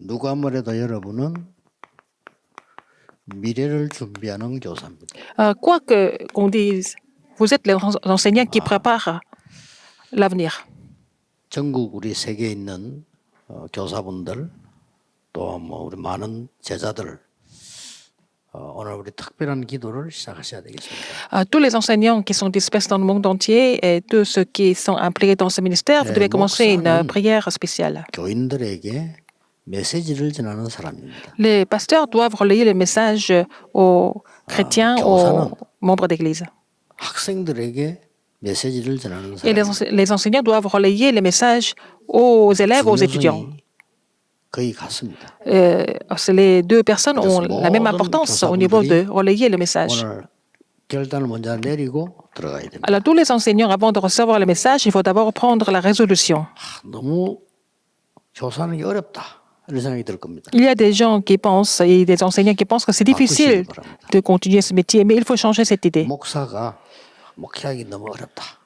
누가 뭐래도 여러분은 미래를 준비하는 교사입니다. Quoi qu'on dise, vous êtes les enseignants qui préparent l'avenir. 전국 우리 세계에 있는 교사분들 또 뭐 우리 많은 제자들 오늘 우리 특별한 기도를 시작하셔야 되겠습니다. Tous les enseignants qui sont dispersés dans le monde entier et tous ceux qui sont impliqués dans ce ministère, vous devez commencer une prière spéciale. 교인들에게 메시지를 전하는 사람입니다. Les pasteurs doivent relayer le message aux chrétiens, aux membres d'église. 학생들에게 메시지를 전하는 Et 사람. les enseignants doivent relayer les messages aux élèves, aux étudiants. 거의 같습니다. Les deux personnes ont la même importance au niveau de relayer le message. 오늘 결단을 먼저 내리고 들어가야 됩니다. Alors, tous les enseignants, avant de recevoir le message, il faut d'abord prendre la résolution. 너무 교사하는 게 어렵다 이런 생각이 들 겁니다. Il y a des gens qui pensent, et des enseignants qui pensent que c'est difficile de continuer ce métier, mais il faut changer cette idée. 목사가 목회하기 너무 어렵다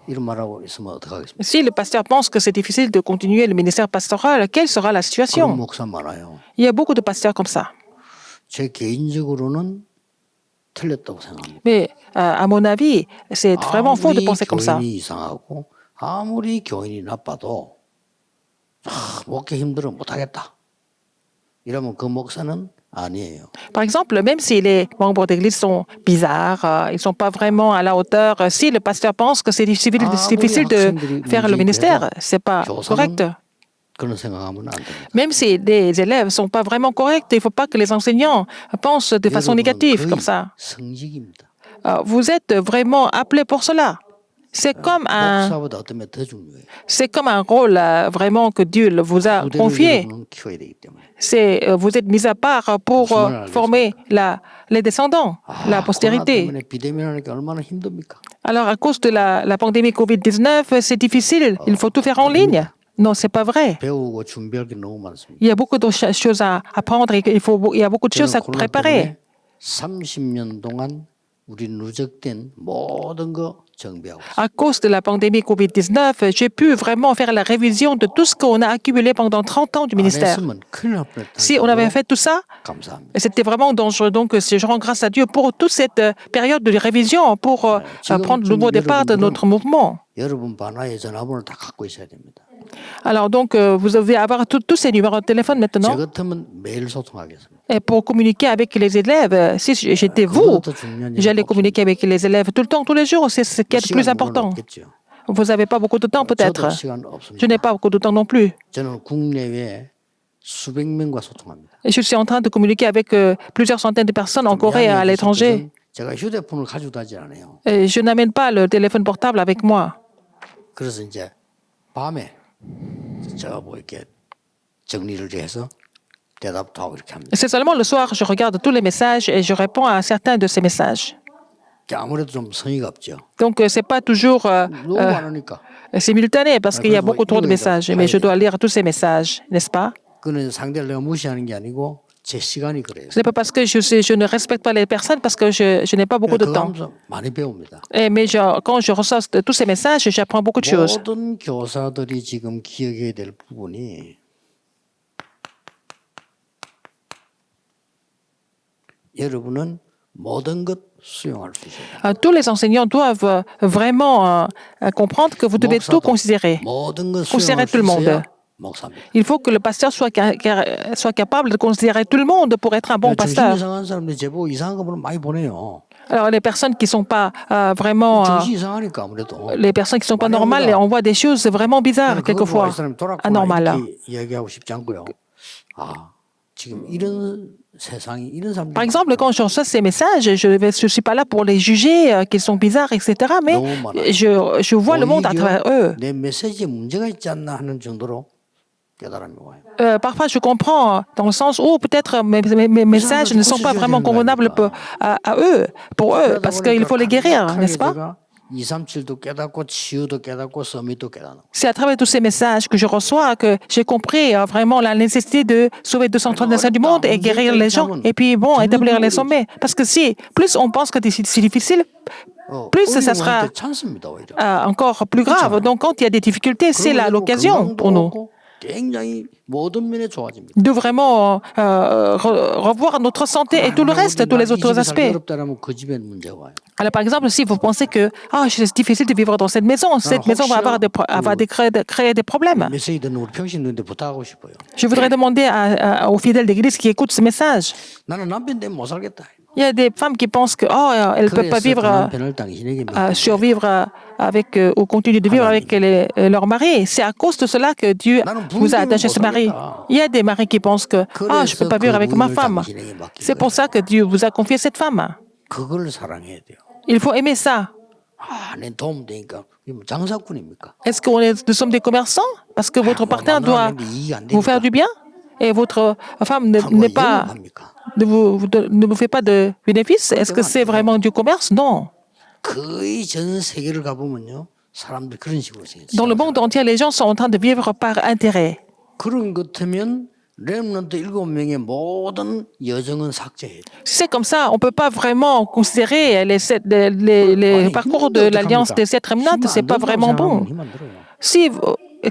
이런 말하고 있으면 어떡하겠습니까? Si le pasteur pense que c'est difficile de continuer le ministère pastoral, quelle sera la 그런 situation? 목사 많아요. Il y a beaucoup de pasteurs comme ça. 제 개인적으로는 틀렸다고 생각합니다. Mais à mon avis, c'est vraiment faux de penser comme ça. 교인이 이상하고 아무리 교인이 나빠도 목회 힘들어 못하겠다. 이러면 그 목사는 아니에요. Par exemple, même si les membres d'église sont bizarres, ils ne sont pas vraiment à la hauteur, si le pasteur pense que c'est difficile de faire le ministère, ce n'est pas correct. 그런 생각하면 안 됩니다. Même si les élèves ne sont pas vraiment corrects, il ne faut pas que les enseignants pensent de façon négative comme ça. 성직입니다. Vous êtes vraiment appelés pour cela. C'est comme 목사보다 어떤 더 중요해요. un rôle vraiment que Dieu vous a confié. 여러분은 키워야 되기 때문에. Vous êtes mis à part pour former les descendants, la postérité. 때문에 비대면하니까 얼마나 힘듭니까? Alors, à cause de la pandémie Covid-19, c'est difficile. Il faut tout faire en ligne. Non, c'est pas vrai. 배우고 준비할 게 너무 많습니다. Il y a beaucoup de choses à apprendre et il y a beaucoup de choses à préparer. 30년 동안 우리 누적된 모든 거 정비하고 있어요. À cause de la pandémie Covid-19, j'ai pu vraiment faire la révision de tout ce qu'on a accumulé pendant 30 ans du 안 ministère. 했으면 큰일 날 뻔했다. Si on avait fait tout ça, 감사합니다. c'était vraiment dangereux. Donc, je rends grâce à Dieu pour toute cette période de révision, pour prendre le nouveau départ de notre mouvement. 여러분 반화의 전화번호를 다 갖고 있어야 됩니다. Alors, donc, vous devez avoir tous ces numéros de téléphone 저 maintenant. 같으면 매일 소통하겠습니다. Et pour communiquer avec les élèves, si j'étais vous, j'allais communiquer avec les élèves tout le temps, tous les jours. C'est ce qui est le plus important. 없겠죠. Vous n'avez pas beaucoup de temps, peut-être. 저도 시간 없습니다. Je n'ai pas beaucoup de temps non plus. 저는 국내외 수백 명과 소통합니다. Et je suis en train de communiquer avec plusieurs centaines de personnes en Corée et à l'étranger. 제가 휴대폰을 가지고 다니지 않아요. Et je n'amène pas le téléphone portable avec moi. 그래서 이제 밤에 제가 뭐 이렇게 정리를 해서 대답도 하고 이렇게 합니다. C'est seulement le soir, je regarde tous les messages et je réponds à certains de ces messages. 아무래도 좀 성의가 없죠. Donc, ce n'est pas toujours 너무 많으니까. simultané parce qu'il y a beaucoup trop de messages. Mais je dois lire tous ces messages, n'est-ce pas? 그는 상대를 내가 무시하는 게 아니고 제 시간이 그래요. Ce n'est pas parce que je ne respecte pas les personnes, parce que je n'ai pas beaucoup de 그거 temps. 하면서 많이 배웁니다. Mais quand je reçois tous ces messages, j'apprends beaucoup de choses. 모든 교사들이 지금 기억해야 될 부분이 여러분은 모든 것 수용할 수 있어요. Tous les enseignants doivent vraiment comprendre que vous devez tout considérer. 모든 것 Considérer 수용할 tout 수 le monde. 있어야 목사입니다. Il faut que le pasteur soit capable de considérer tout le monde pour être un bon 정신 pasteur. 이상한 사람들이 제보 이상한 거 많이 보내요. Alors, les personnes qui ne sont pas vraiment... 정신 이상하니까 아무래도. les personnes qui ne sont pas normales, on voit des choses vraiment bizarres, quelquefois, anormales. 이야기하고 싶지 않고요. 지금 이런 세상이 이런 사람들이 Par exemple, quand je reçois ces messages, je ne suis pas là pour les juger, qu'ils sont bizarres, etc. Mais je vois le monde à travers eux. 내 메시지에 문제가 있지 않나 하는 정도로 깨달음이 와요. Parfois, je comprends dans le sens où peut-être mes messages ne sont pas vraiment convenables pour eux, parce qu'il faut les guérir, n'est-ce pas? 237도 깨닫고 치유도 깨닫고 서밋도 깨닫는. C'est à travers tous ces messages que je reçois que j'ai compris vraiment la nécessité de sauver 235 du monde et guérir les gens, et puis bon, établir les sommets. Parce que si plus on pense que c'est difficile, plus ça sera encore plus grave. Donc quand il y a des difficultés, c'est là l'occasion pour nous. 굉장히 모든 면에 좋아집니다. de vraiment revoir notre santé et tout le reste, tous les autres aspects. 어렵다라면 그 집에 문제가 와요. Alors, par exemple, si vous pensez que c'est difficile de vivre dans cette maison va créer des problèmes. 메시지 듣는 우리 평신도인데 부탁하고 싶어요. Je voudrais demander aux fidèles d'église qui écoutent ce message. 나는 남편 때문에 못 살겠다. Il y a des femmes qui pensent que elles ne peuvent pas vivre, 남편을 당신에게 survivre avec ou continuer de vivre avec leur mari. C'est à cause de cela que Dieu vous a attaché ce mari. Il y a des maris qui pensent que je ne peux pas vivre avec ma femme. C'est pour ça que Dieu vous a confié cette femme. 그걸 사랑해야 돼요. Il faut aimer ça. 내 도움 되니까 장사꾼입니까? Est-ce que nous sommes des commerçants? Parce que votre partenaire doit vous faire du bien et votre femme ne vous fait pas de bénéfices? Est-ce que c'est vraiment du commerce? Non. 거의 전 세계를 가보면요. 사람들이 그런 식으로 생겼어요. Dans le monde entier, les gens sont en train de vivre par intérêt. 그런 것 같으면 렘넌트 7명의 모든 여정은 삭제해야 돼요. Si c'est comme ça, on ne peut pas vraiment considérer les parcours de l'Alliance des 7 remnants, ce n'est pas vraiment bon. Si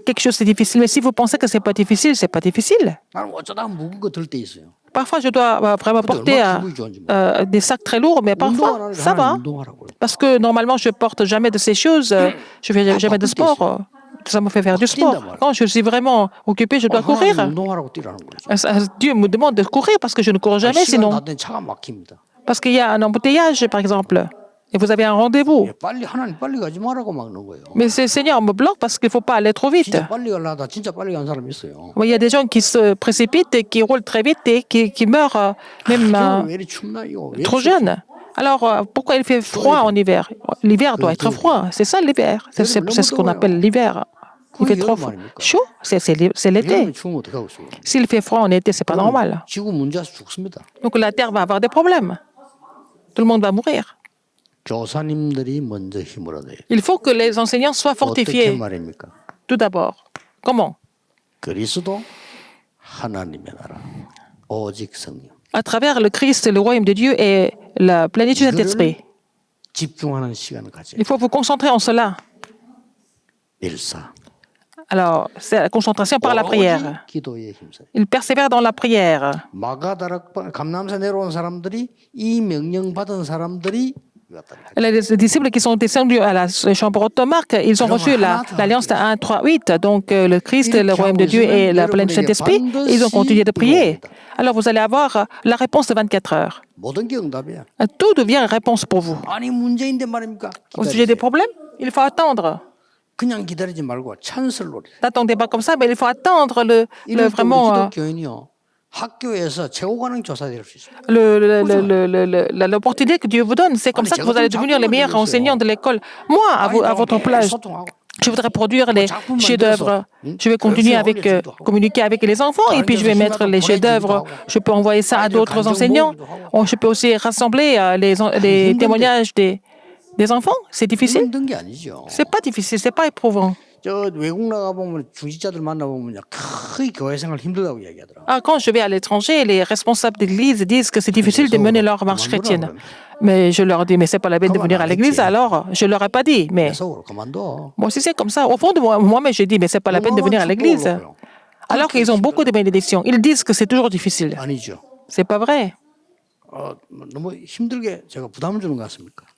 quelque chose est difficile, mais si vous pensez que ce n'est pas difficile, ce n'est pas difficile. 나는 어쩌다 무거운 거 들 때 있어요. Parfois, je dois vraiment porter des sacs très lourds, mais parfois, ça va. Parce que normalement, je ne porte jamais de ces choses. Je ne fais jamais de sport. Ça me fait faire du sport. Quand je suis vraiment occupé, je dois courir. Dieu me demande de courir parce que je ne cours jamais sinon. Parce qu'il y a un embouteillage, par exemple, et vous avez un rendez-vous. Mais le Seigneur me bloque parce qu'il ne faut pas aller trop vite. Il y a des gens qui se précipitent et qui roulent très vite et qui meurent même trop jeunes. Alors, pourquoi il fait froid en hiver? L'hiver doit être froid. C'est ça l'hiver. C'est ce qu'on appelle l'hiver. Il fait trop chaud, c'est l'été. S'il fait froid en été, ce n'est pas normal. Donc la terre va avoir des problèmes. Tout le monde va mourir. Il faut que les enseignants soient fortifiés. Tout d'abord. Comment? À travers le Christ, le royaume de Dieu et la plénitude de l'Esprit. Il faut vous concentrer en cela. Alors, c'est la concentration par la prière. Il persévère dans la prière. Les disciples qui sont descendus à la chambre haute de Marc, ils ont reçu l'alliance de 1, 3, 8. Donc, le Christ, le royaume de Dieu et la plénitude de l'Esprit, ils ont continué de prier. Alors, vous allez avoir la réponse de 24 heures. Tout devient réponse pour vous. Au sujet des problèmes, il faut attendre. N'attendez pas comme ça, mais il faut attendre vraiment l'opportunité que Dieu vous donne. C'est comme ça que vous allez devenir les meilleurs enseignants de l'école. Moi, à votre place, je voudrais produire les chefs-d'œuvre. Je vais continuer communiquer avec les enfants et puis je vais mettre les chefs-d'œuvre. Je peux envoyer ça à d'autres enseignants. Je peux aussi rassembler les témoignages des enfants. C'est difficile? C'est pas difficile, c'est pas éprouvant. Quand je vais à l'étranger, les responsables d'église disent que c'est difficile de mener leur marche chrétienne. Mais je leur dis, mais c'est pas la peine de venir à l'église, alors je leur ai pas dit. Mais moi aussi c'est comme ça. Au fond de moi-même, je dis, mais c'est pas la peine de venir à l'église. Alors qu'ils ont beaucoup de bénédictions. Ils disent que c'est toujours difficile. C'est pas vrai.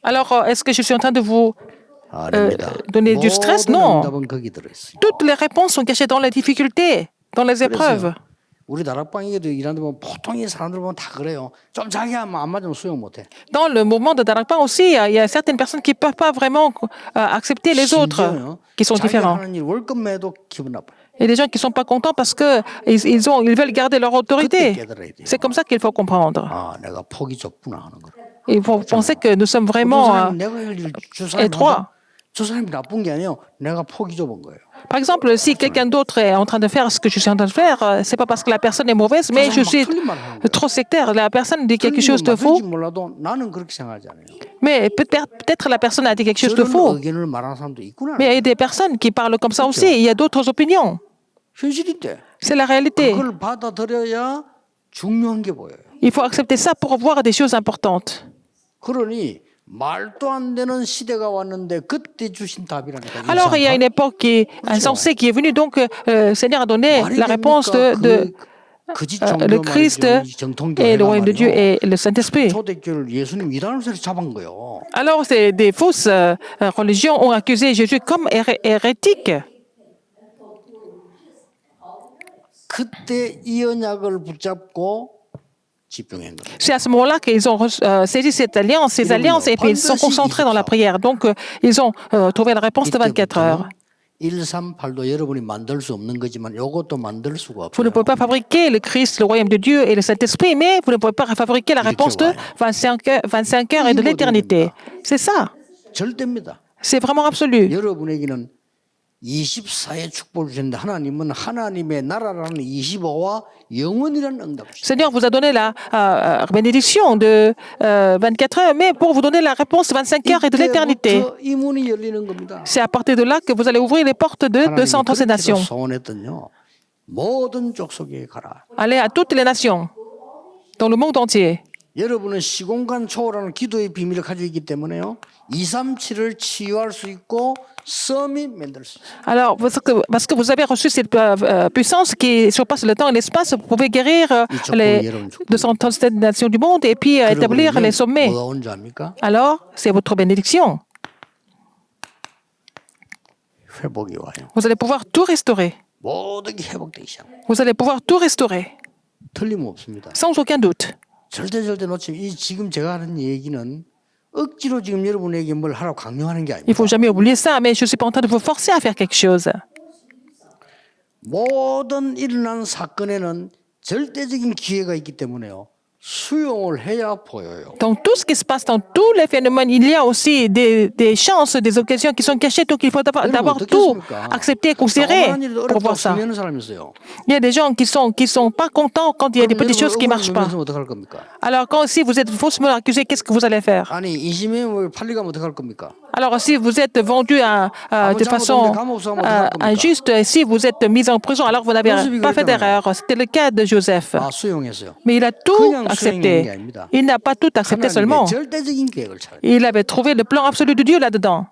Alors, est-ce que je suis en train de vous donner du stress? Non. Toutes les réponses sont cachées dans les difficultés, dans les épreuves. Dans le mouvement de Darakpan aussi, il y a certaines personnes qui ne peuvent pas vraiment accepter les autres qui sont différents. Il y a des gens qui ne sont pas contents parce qu'ils veulent garder leur autorité. C'est comme ça qu'il faut comprendre. Il faut penser que nous sommes vraiment étroits. Par exemple, si quelqu'un d'autre est en train de faire ce que je suis en train de faire, ce n'est pas parce que la personne est mauvaise, mais je suis trop sectaire. La personne dit quelque chose de faux. Mais peut-être la personne a dit quelque chose de faux. Mais il y a des personnes qui parlent comme ça aussi. Il y a d'autres opinions. C'est la réalité. Il faut accepter ça pour voir des choses importantes. 말도 안 되는 시대가 왔는데 그때 주신 답이라니까. Alors, il y a une époque qui est insensée qui est venue, donc le Seigneur a donné la réponse de le Christ et le royaume de Dieu et le Saint-Esprit. 초대교를 예수님 이단으로 잡은 거요. Alors, des fausses religions ont accusé Jésus comme hérétique. 그때 이 언약을 붙잡고 집중한 거예요. C'est à ce moment-là qu'ils ont saisi cette alliance, ces alliances, et puis ils se sont concentrés dans la prière. Donc, ils ont trouvé la réponse de 24 heures. 138도 여러분이 만들 수 없는 거지만 이것도 만들 수가 Vous ne 없어요. pouvez pas fabriquer le Christ, le royaume de Dieu et le Saint-Esprit, mais vous ne pouvez pas fabriquer la réponse de 25 heures et de l'éternité. C'est ça. 절대입니다. C'est vraiment absolu. 여러분에게는 24의 축복을 주셨는데 하나님은 하나님의 나라라는 25와 영원이라는 응답을 주셨어요. Seigneur vous a donné la bénédiction de 24 heures, mais pour vous donner la réponse de 25 heures et de l'éternité. 이때부터 이 문이 열리는 겁니다. C'est à partir de là que vous allez ouvrir les portes de 하나님이 237 그렇게도 nations. 소원했더니요. 모든 족속에 가라. Allez à toutes les nations, dans le monde entier. 여러분은 시공간 초월하는 기도의 비밀을 가지고 있기 때문에요. 237을 치유할 수 있고 섬이 만들 수 있어요. Alors, parce que vous avez reçu cette puissance qui surpasse le temps et l'espace, vous pouvez guérir les 237 nations du monde et puis établir les sommets. 뭐가 온 줄 압니까? Alors, c'est votre bénédiction. 회복이 와요. Vous allez pouvoir tout restaurer. 모든 게 회복되기 시작합니다. Vous allez pouvoir tout restaurer, 틀림없습니다. sans aucun doute. 절대 놓치면 이 지금 제가 하는 얘기는 억지로 지금 여러분에게 뭘 하라고 강요하는 게 Il ne faut 아닙니다. jamais oublier ça, mais je ne suis pas en train de vous forcer à faire quelque chose. 모든 일어나는 사건에는 절대적인 기회가 있기 때문에요. 수용을 해야 보여요. Dans tout ce qui se passe, dans tous les phénomènes, il y a aussi des chances, des occasions qui sont cachées. Donc il faut d'abord tout accepter, considérer pour voir ça. 어려운 사람이 있어요. Il y a des gens qui sont pas contents quand il y a des petites choses qui ne marchent pas. 어떡할 겁니까? Alors quand si vous êtes faussement accusé, qu'est-ce que vous allez faire? 아니 이심에 팔리가면 어떡할 겁니까? Alors si vous êtes vendu de façon injuste, si vous êtes mis en prison, alors vous n'avez pas fait d'erreur. C'était le cas de Joseph. 아 수용했어요. Mais il a tout accepté. Il n'a pas tout accepté seulement. 절대적인 계획을 차려. Il avait trouvé le plan absolu de Dieu là-dedans.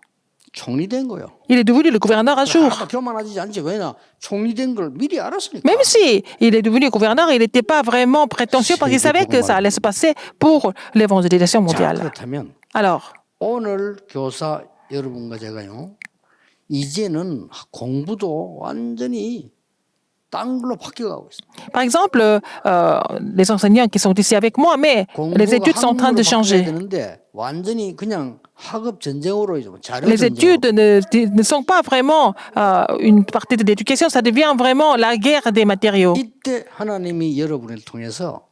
총리된 거요. Il est devenu le gouverneur un jour. 교만하지 않지 왜냐 총리된 걸 미리 알았으니까. Même si il est devenu gouverneur, il n'était pas vraiment prétentieux parce qu'il savait que ça allait se passer pour l'évangélisation 자, mondiale. 그렇다면 Alors, 오늘 교사 여러분과 제가요 이제는 공부도 완전히 딴 걸로 바뀌어가고 있습니다. par exemple, les enseignants qui sont ici avec moi, mais les études sont en train de changer. 되는데 완전히 그냥 학업 전쟁으로 자료 Les 전쟁. études ne sont pas vraiment une partie de l'éducation, ça devient vraiment la guerre des matériaux. 이때 하나님이 여러분을 통해서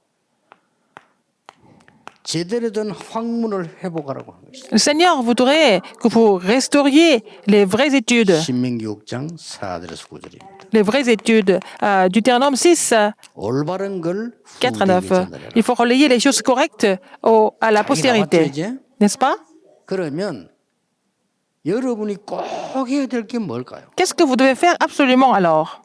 제대로 된 학문을 회복하라고 하는 것이죠. Le Seigneur voudrait que vous restauriez les vraies études, 신명기 6장 4절에서 9절입니다. les vraies études. Deutéronome 6, 올바른 걸 4 à 9. 후대에게 전달해라. Il faut relayer les choses correctes à la postérité, n'est-ce pas? 그러면 여러분이 꼭 해야 될 게 뭘까요? Qu'est-ce que vous devez faire absolument alors?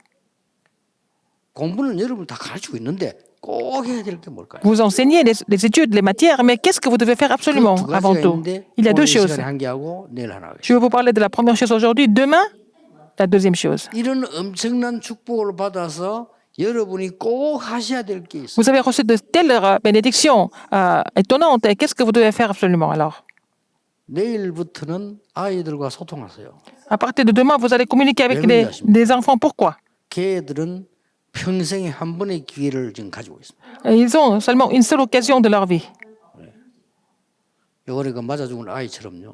공부는 여러분 다 가르치고 있는데 꼭 해야 될 게 뭘까요? Vous enseignez les études, les matières, mais qu'est-ce que vous devez faire absolument 두 avant 가지가 tout? 있는데 Il y a deux 오늘 이 choses. 시간에 한 개 하고 내일 하나 하겠습니다. Je vais vous parler de la première chose aujourd'hui, demain, la deuxième chose. 이런 엄청난 축복을 받아서 여러분이 꼭 하셔야 될 게 있어요. Vous avez reçu de telles bénédictions étonnantes, et qu'est-ce que vous devez faire absolument alors? 내일부터는 아이들과 소통하세요. À partir de demain, vous allez communiquer avec des enfants. Pourquoi? 걔들은 평생에 한 번의 기회를 지금 가지고 있습니다. Ils ont seulement une seule occasion de leur vie. 요번에 그 맞아 죽은 아이처럼요.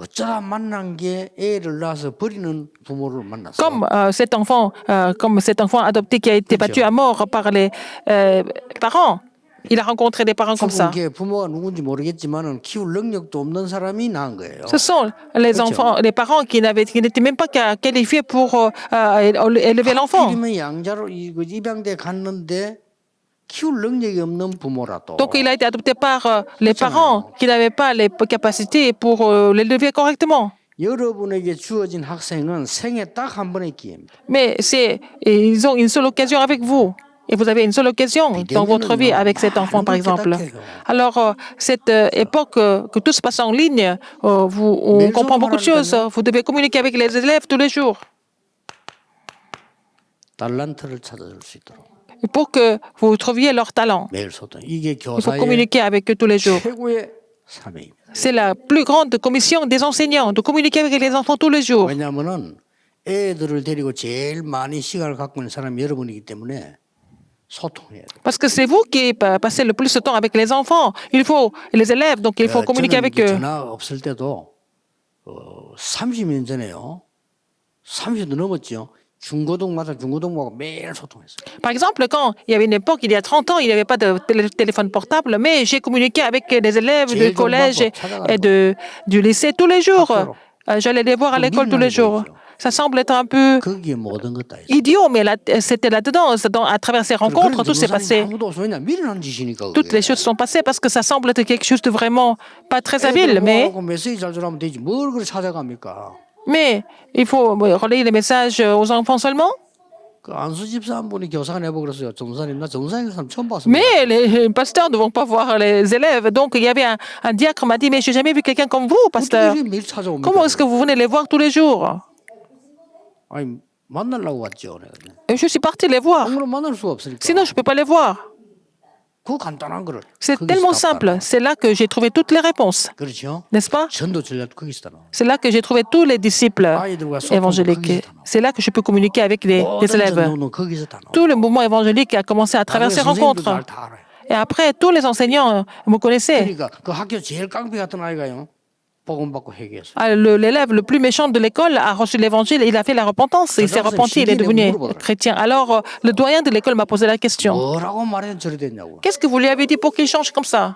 어쩌다 만난 게 애를 낳아서 버리는 부모를 만났어요. Comme cet enfant adopté qui a été battu à mort par les parents. Il a rencontré des parents comme ça. 죽은 게 부모가 누군지 모르겠지만은 키울 능력도 없는 사람이 낳은 거예요. Ce sont les enfants, les parents qui n'étaient même pas qualifiés pour élever l'enfant. 하필이면 양자로 입양돼 갔는데 키울 능력이 없는 부모라도. Donc il a été adopté par les parents qui n'avaient pas les capacités pour l'élever correctement. 여러분에게 주어진 학생은 생애 딱 한 번의 기회입니다. Mais ils ont une seule occasion avec vous. et vous avez une seule occasion dans votre vie avec cet enfant, par exemple. Alors, cette époque que tout se passe en ligne, on comprend beaucoup de choses. Vous devez communiquer avec les élèves tous les jours. 달란트를 찾아줄 수 있도록 Et pour que vous trouviez leur talent. 매일 소통. 이게 Il faut 교사의 communiquer avec eux tous les jours. 최고의 사명입니다. C'est la plus grande commission des enseignants, de communiquer avec les enfants tous les jours. 왜냐하면은 애들을 데리고 제일 많이 시간을 갖고 있는 사람이 여러분이기 때문에 소통해야 돼요. Parce que c'est vous qui passez le plus de temps avec les enfants. Il faut les élèves, donc il faut communiquer 저는 avec 이제 eux. 전화 없을 때도 30년 전에요. 30도 넘었죠. 중고등마다 중고등부하고 매일 소통했어요. Par exemple, quand il y avait une époque, il y a 30 ans, il n'y avait pas de téléphone portable, mais j'ai communiqué avec les élèves du collège et du lycée tous les jours. J'allais les voir à l'école tous les jours. Ça semble être un peu 거기에 모든 것 다 있어요. idiot, mais c'était là-dedans. À travers ces rencontres, tout s'est passé. 아무도 없어. 왜냐 미련한 짓이니까. Toutes les choses sont passées parce que ça semble être quelque chose de vraiment pas très habile. 메시지 잘 주라면 되지. 뭘 그렇게 찾아갑니까? Mais il faut relayer les messages aux enfants seulement. 그 안수 집사 한 분이 교사가 내보고 그랬어요. 정사님 나 정사님 사람 처음 봤습니다. Mais les pasteurs ne vont pas voir les élèves. Donc, il y avait un diacre qui m'a dit, mais je n'ai jamais vu quelqu'un comme vous, pasteur. 어떻게 매일 찾아옵니까? Comment est-ce que vous venez les voir tous les jours? 아니 만나려고 왔죠. 내가. Et je suis parti les voir. 아무나 만날 수가 없으니까. Sinon, je ne peux pas les voir. 그 간단한 거를. C'est 거기서 tellement 답답해. simple. C'est là que j'ai trouvé toutes les réponses. 그렇죠? N'est-ce pas? 전도 전략 거기서 나와. C'est là que j'ai trouvé tous les disciples 아이들과 소통도 évangéliques. 거기서 나와. C'est là que je peux communiquer avec les 모든 élèves. 전도는 거기서 다 나와. Tout le mouvement évangélique a commencé à travers ces rencontres. 다 알아요. Et après, tous les enseignants me connaissaient. 그러니까 그 학교 제일 깡패 같은 아이가요. 복음 받고 회개했어요. Ah, l'élève le plus méchant de l'école a reçu l'évangile, il a fait la repentance, il s'est repenti, il est devenu chrétien. Alors, le doyen de l'école m'a posé la question. 뭐라고 말해야 저리 됐냐고. Qu'est-ce que vous lui avez dit pour qu'il change comme ça?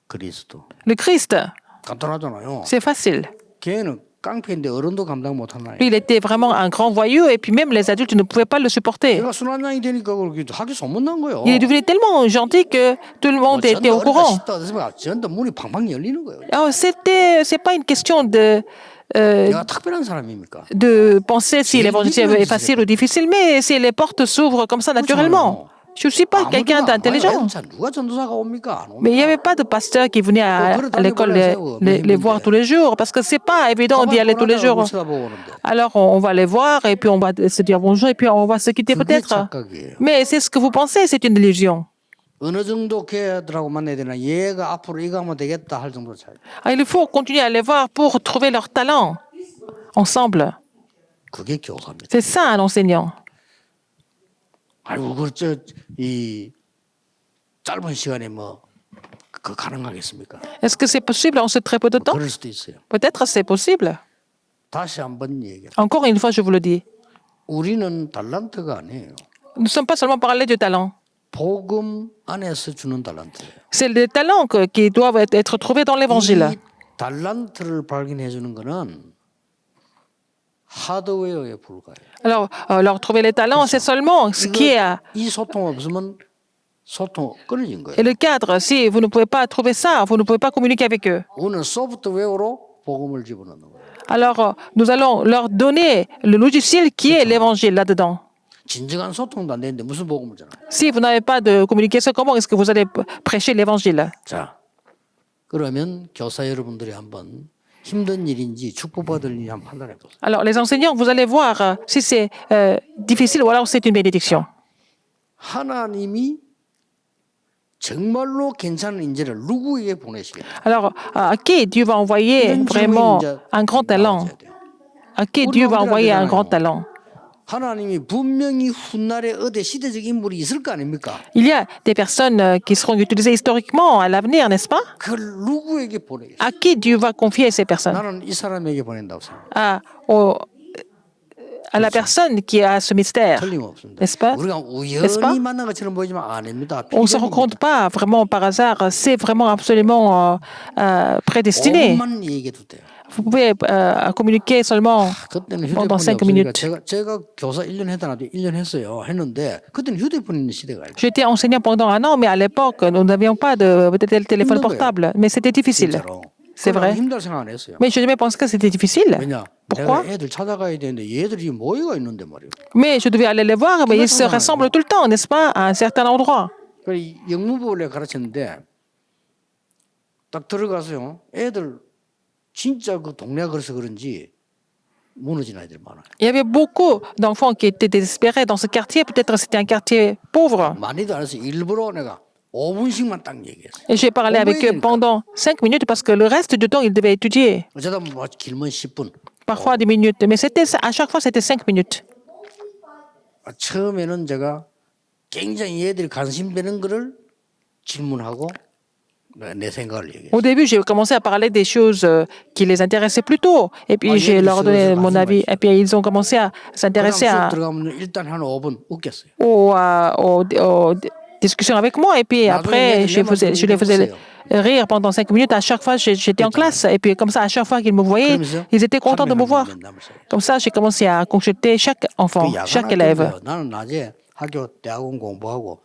그리스도. Le Christ, 간단하잖아요. c'est facile. 걔는 깡패인데 어른도 감당 못하는 아이. Lui, il était vraiment un grand voyou et puis même les adultes ne pouvaient pas le supporter. 걔가 순환장이 되니까 그렇게 학교 소문난 거예요. Il est devenu tellement gentil que tout le monde était au courant. 전도 문이 팡팡 열리는 거예요. Alors, c'est pas une question 내가 특별한 사람입니까? de penser si l'évangile est facile ou difficile, mais si les portes s'ouvrent comme ça naturellement. Je ne suis pas quelqu'un d'intelligent. 누가 전도사가 옵니까? 안 Mais il n'y 옵니까? avait pas de pasteur qui venait à l'école les voir tous les jours, parce que c'est pas évident d'y aller tous les jours. Alors on va les voir et puis on va se dire bonjour et puis on va se quitter 그게 peut-être. 착각이에요. Mais c'est ce que vous pensez, c'est une illusion. 어느 정도 걔들하고 만나야 되나 얘가 앞으로 이거 하면 되겠다 할 정도 차이. Il faut continuer à les voir pour trouver leur talent ensemble. 그게 교사입니다. C'est ça un enseignant. 아이고 그저이 짧은 시간에 뭐 그 가능하겠습니까? Est-ce que c'est possible en ce très peu de temps? 그럴 수도 있어요. Peut-être c'est possible. 다시 한번 얘기해. Encore une fois, je vous le dis. 우리는 달란트가 아니에요. Nous ne sommes pas seulement parler du talent. 복음 안에서 주는 달란트예요. C'est les talents qui doivent être trouvés dans l'évangile. 이 달란트를 발견해 주는 거는 하드웨어에 불과해요. Alors, leur trouver les talents, c'est seulement ce qui est 이 소통 없으면 소통 끊어진 거예요. et le cadre. Si vous ne pouvez pas trouver ça, vous ne pouvez pas communiquer avec eux. 우리는 소프트웨어로 복음을 집어넣는 거예요. Alors, nous allons leur donner le logiciel qui est l'évangile là-dedans. 진정한 소통도 안 되는데 무슨 복음을 전하요? Si vous n'avez pas de communication, comment est-ce que vous allez prêcher l'évangile? 자, 그러면 교사 여러분들이 한번 힘든 일인지 축복받을 일인지 한번 판단해 보세요. Alors, les enseignants, vous allez voir si c'est difficile ou alors c'est une bénédiction. 하나님이 정말로 괜찮은 인재를 누구에게 보내시겠다. Alors, à qui Dieu va envoyer vraiment un grand talent? À qui Dieu va envoyer un grand talent? 하나님이 분명히 훗날에 어디 시대적 인물이 있을 거 아닙니까? Il y a des personnes qui seront utilisées historiquement à l'avenir, n'est-ce pas? 그걸 누구에게 보내겠어요? À qui Dieu va confier ces personnes? 나는 이 사람에게 보낸다고 생각해요. À la personne qui a ce mystère, 틀림없습니다. n'est-ce pas? 우리가 우연히 만난 것처럼 보이지만 아닙니다. On ne se rencontre pas vraiment par hasard, c'est vraiment absolument prédestiné. 오만 얘기해도 돼요. Vous pouvez communiquer seulement 그때는 pendant 휴대폰이 5 없으니까 minutes. 제가 교사 1년 했다는데 1년 했어요. 했는데 그때는 휴대폰 있는 시대가 아니에요. J'étais enseignant pendant 1 an, mais à l'époque, nous n'avions pas de téléphone portable. Mais c'était difficile. 진짜로. C'est vrai. 힘들 생각 안 했어요. Mais je n'ai jamais pensé que c'était difficile. 왜냐? Pourquoi? 내가 애들 찾아가야 되는데 얘들이 모여가 있는데 말이에요. Mais je devais aller les voir, mais ils se rassemblent tout le temps, n'est-ce pas, à un certain endroit. 그래 영문법을 내가 가르쳤는데 딱 들어가서요. 애들 진짜 그 동네가 그래서 그런지 무너진 아이들 많아요. Il y avait beaucoup d'enfants qui étaient désespérés dans ce quartier. Peut-être c'était un quartier pauvre. 많이도 안 해서 일부러 내가 5분씩만 딱 얘기했어요. Et j'ai parlé avec eux pendant 5 minutes parce que le reste du temps, ils devaient étudier. 어쩌다 뭐 길면 10분. Parfois 10 minutes. Mais à chaque fois, c'était 5 minutes. 처음에는 제가 굉장히 얘들이 관심되는 거를 질문하고 내 생각을 얘기해요. Au début, j'ai commencé à parler des choses qui les intéressaient plutôt. Et puis, je leur donnais mon avis. Et puis, ils ont commencé à s'intéresser 수업 들어가면 일단 한 5분 웃겼어요. aux discussions avec moi. Et puis, après, je les faisais rire pendant 5 minutes. À chaque fois, j'étais en classe. Et puis, comme ça, à chaque fois qu'ils me voyaient, ils étaient contents de me voir. Comme ça, j'ai commencé à consulter chaque enfant, chaque élève. 나는 낮에 학교 대학원 공부하고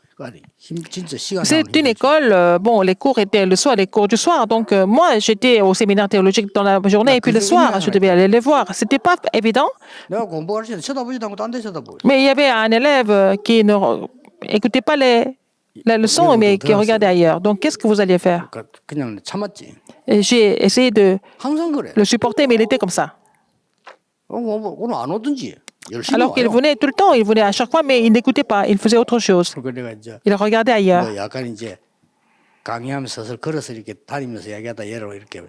진짜 시간 C'est une école, bon, les cours étaient le soir, les cours du soir. Donc, moi, j'étais au séminaire théologique dans la journée et puis le soir, je devais aller les voir. C'était pas évident, 내가 공부할 때 쳐다보지도 않고 딴 데 쳐다보고. mais il y avait un élève qui ne écoutait pas la leçon, mais qui regardait ailleurs. Donc, qu'est-ce que vous alliez faire? 그냥 참았지. Et j'ai essayé de 항상 그래. le supporter, mais il était comme ça. 오늘 안 오든지 열심히 Alors qu'il 와요. venait tout le temps, il venait à chaque fois, mais il n'écoutait pas, il faisait autre chose. 그러니까 내가 이제 Il regardait ailleurs. 뭐 약간 이제 강의하면서 서서 걸어서 이렇게 다니면서 얘기하다 얘를 이렇게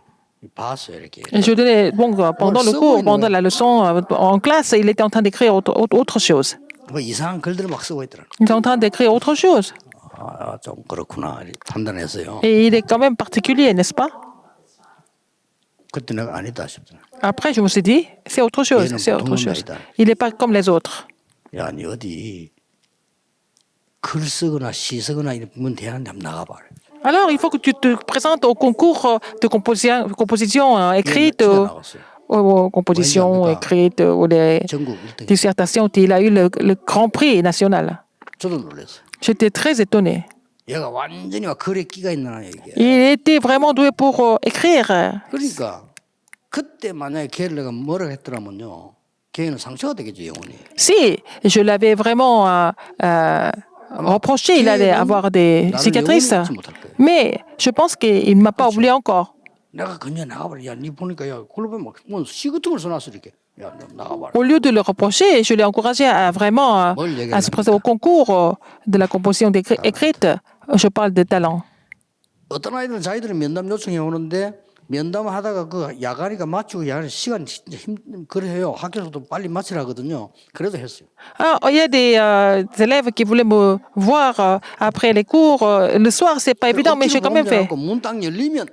봤어요 이렇게. Et je donnais, bon, pendant le cours, pendant la leçon en classe, il était en train d'écrire autre chose. 뭐 이상한 글들을 막 쓰고 있더라. Il était en train d'écrire autre chose. 좀 그렇구나 이렇게 판단했어요. Et il est quand même particulier, n'est-ce pas? 그때 내가 아니다 싶더라. Après, je me suis dit, c'est autre chose, c'est autre chose. Il n'est pas comme les autres. 야, 니 어디 글 쓰거나 시 쓰거나 이러면 대하는데 한번 나가봐. Alors, il faut que tu te présentes au concours de composition écrite, aux compositions écrites, ou les 전국 1등. dissertations. Il a eu le grand prix national. 저도 놀랐어요. J'étais très étonné. 얘가 완전히 막 글에 끼가 있나 이게. Il était vraiment doué pour écrire. 그러니까 그때 만약에 걔를 내가 뭐라 했더라면요. 걔는 상처가 되겠죠 영혼이. Si je l'avais vraiment reproché, il allait avoir des cicatrices. Mais je pense qu'il ne m'a pas oublié encore. 내가 그냥 나가버려. 야, 니 보니까 야, 글로베 막뭐 시그통을 써놨어 이렇게. 야, 너 나가봐라. Au lieu de le reprocher, je l'ai encouragé à vraiment à se présenter au concours de la composition écrite. Je parle de talent. 어떤 아이들은 자기들은 면담 요청해 오는데 면담하다가 그 야간이가 마치고 야간 시간 진짜 그래요. 학교에서도 빨리 마치라거든요. 그래도 했어요. Alors, il y a des élèves qui voulaient me voir après les cours. Le soir, c'est pas évident, mais j'ai quand même fait. 문딱 열리면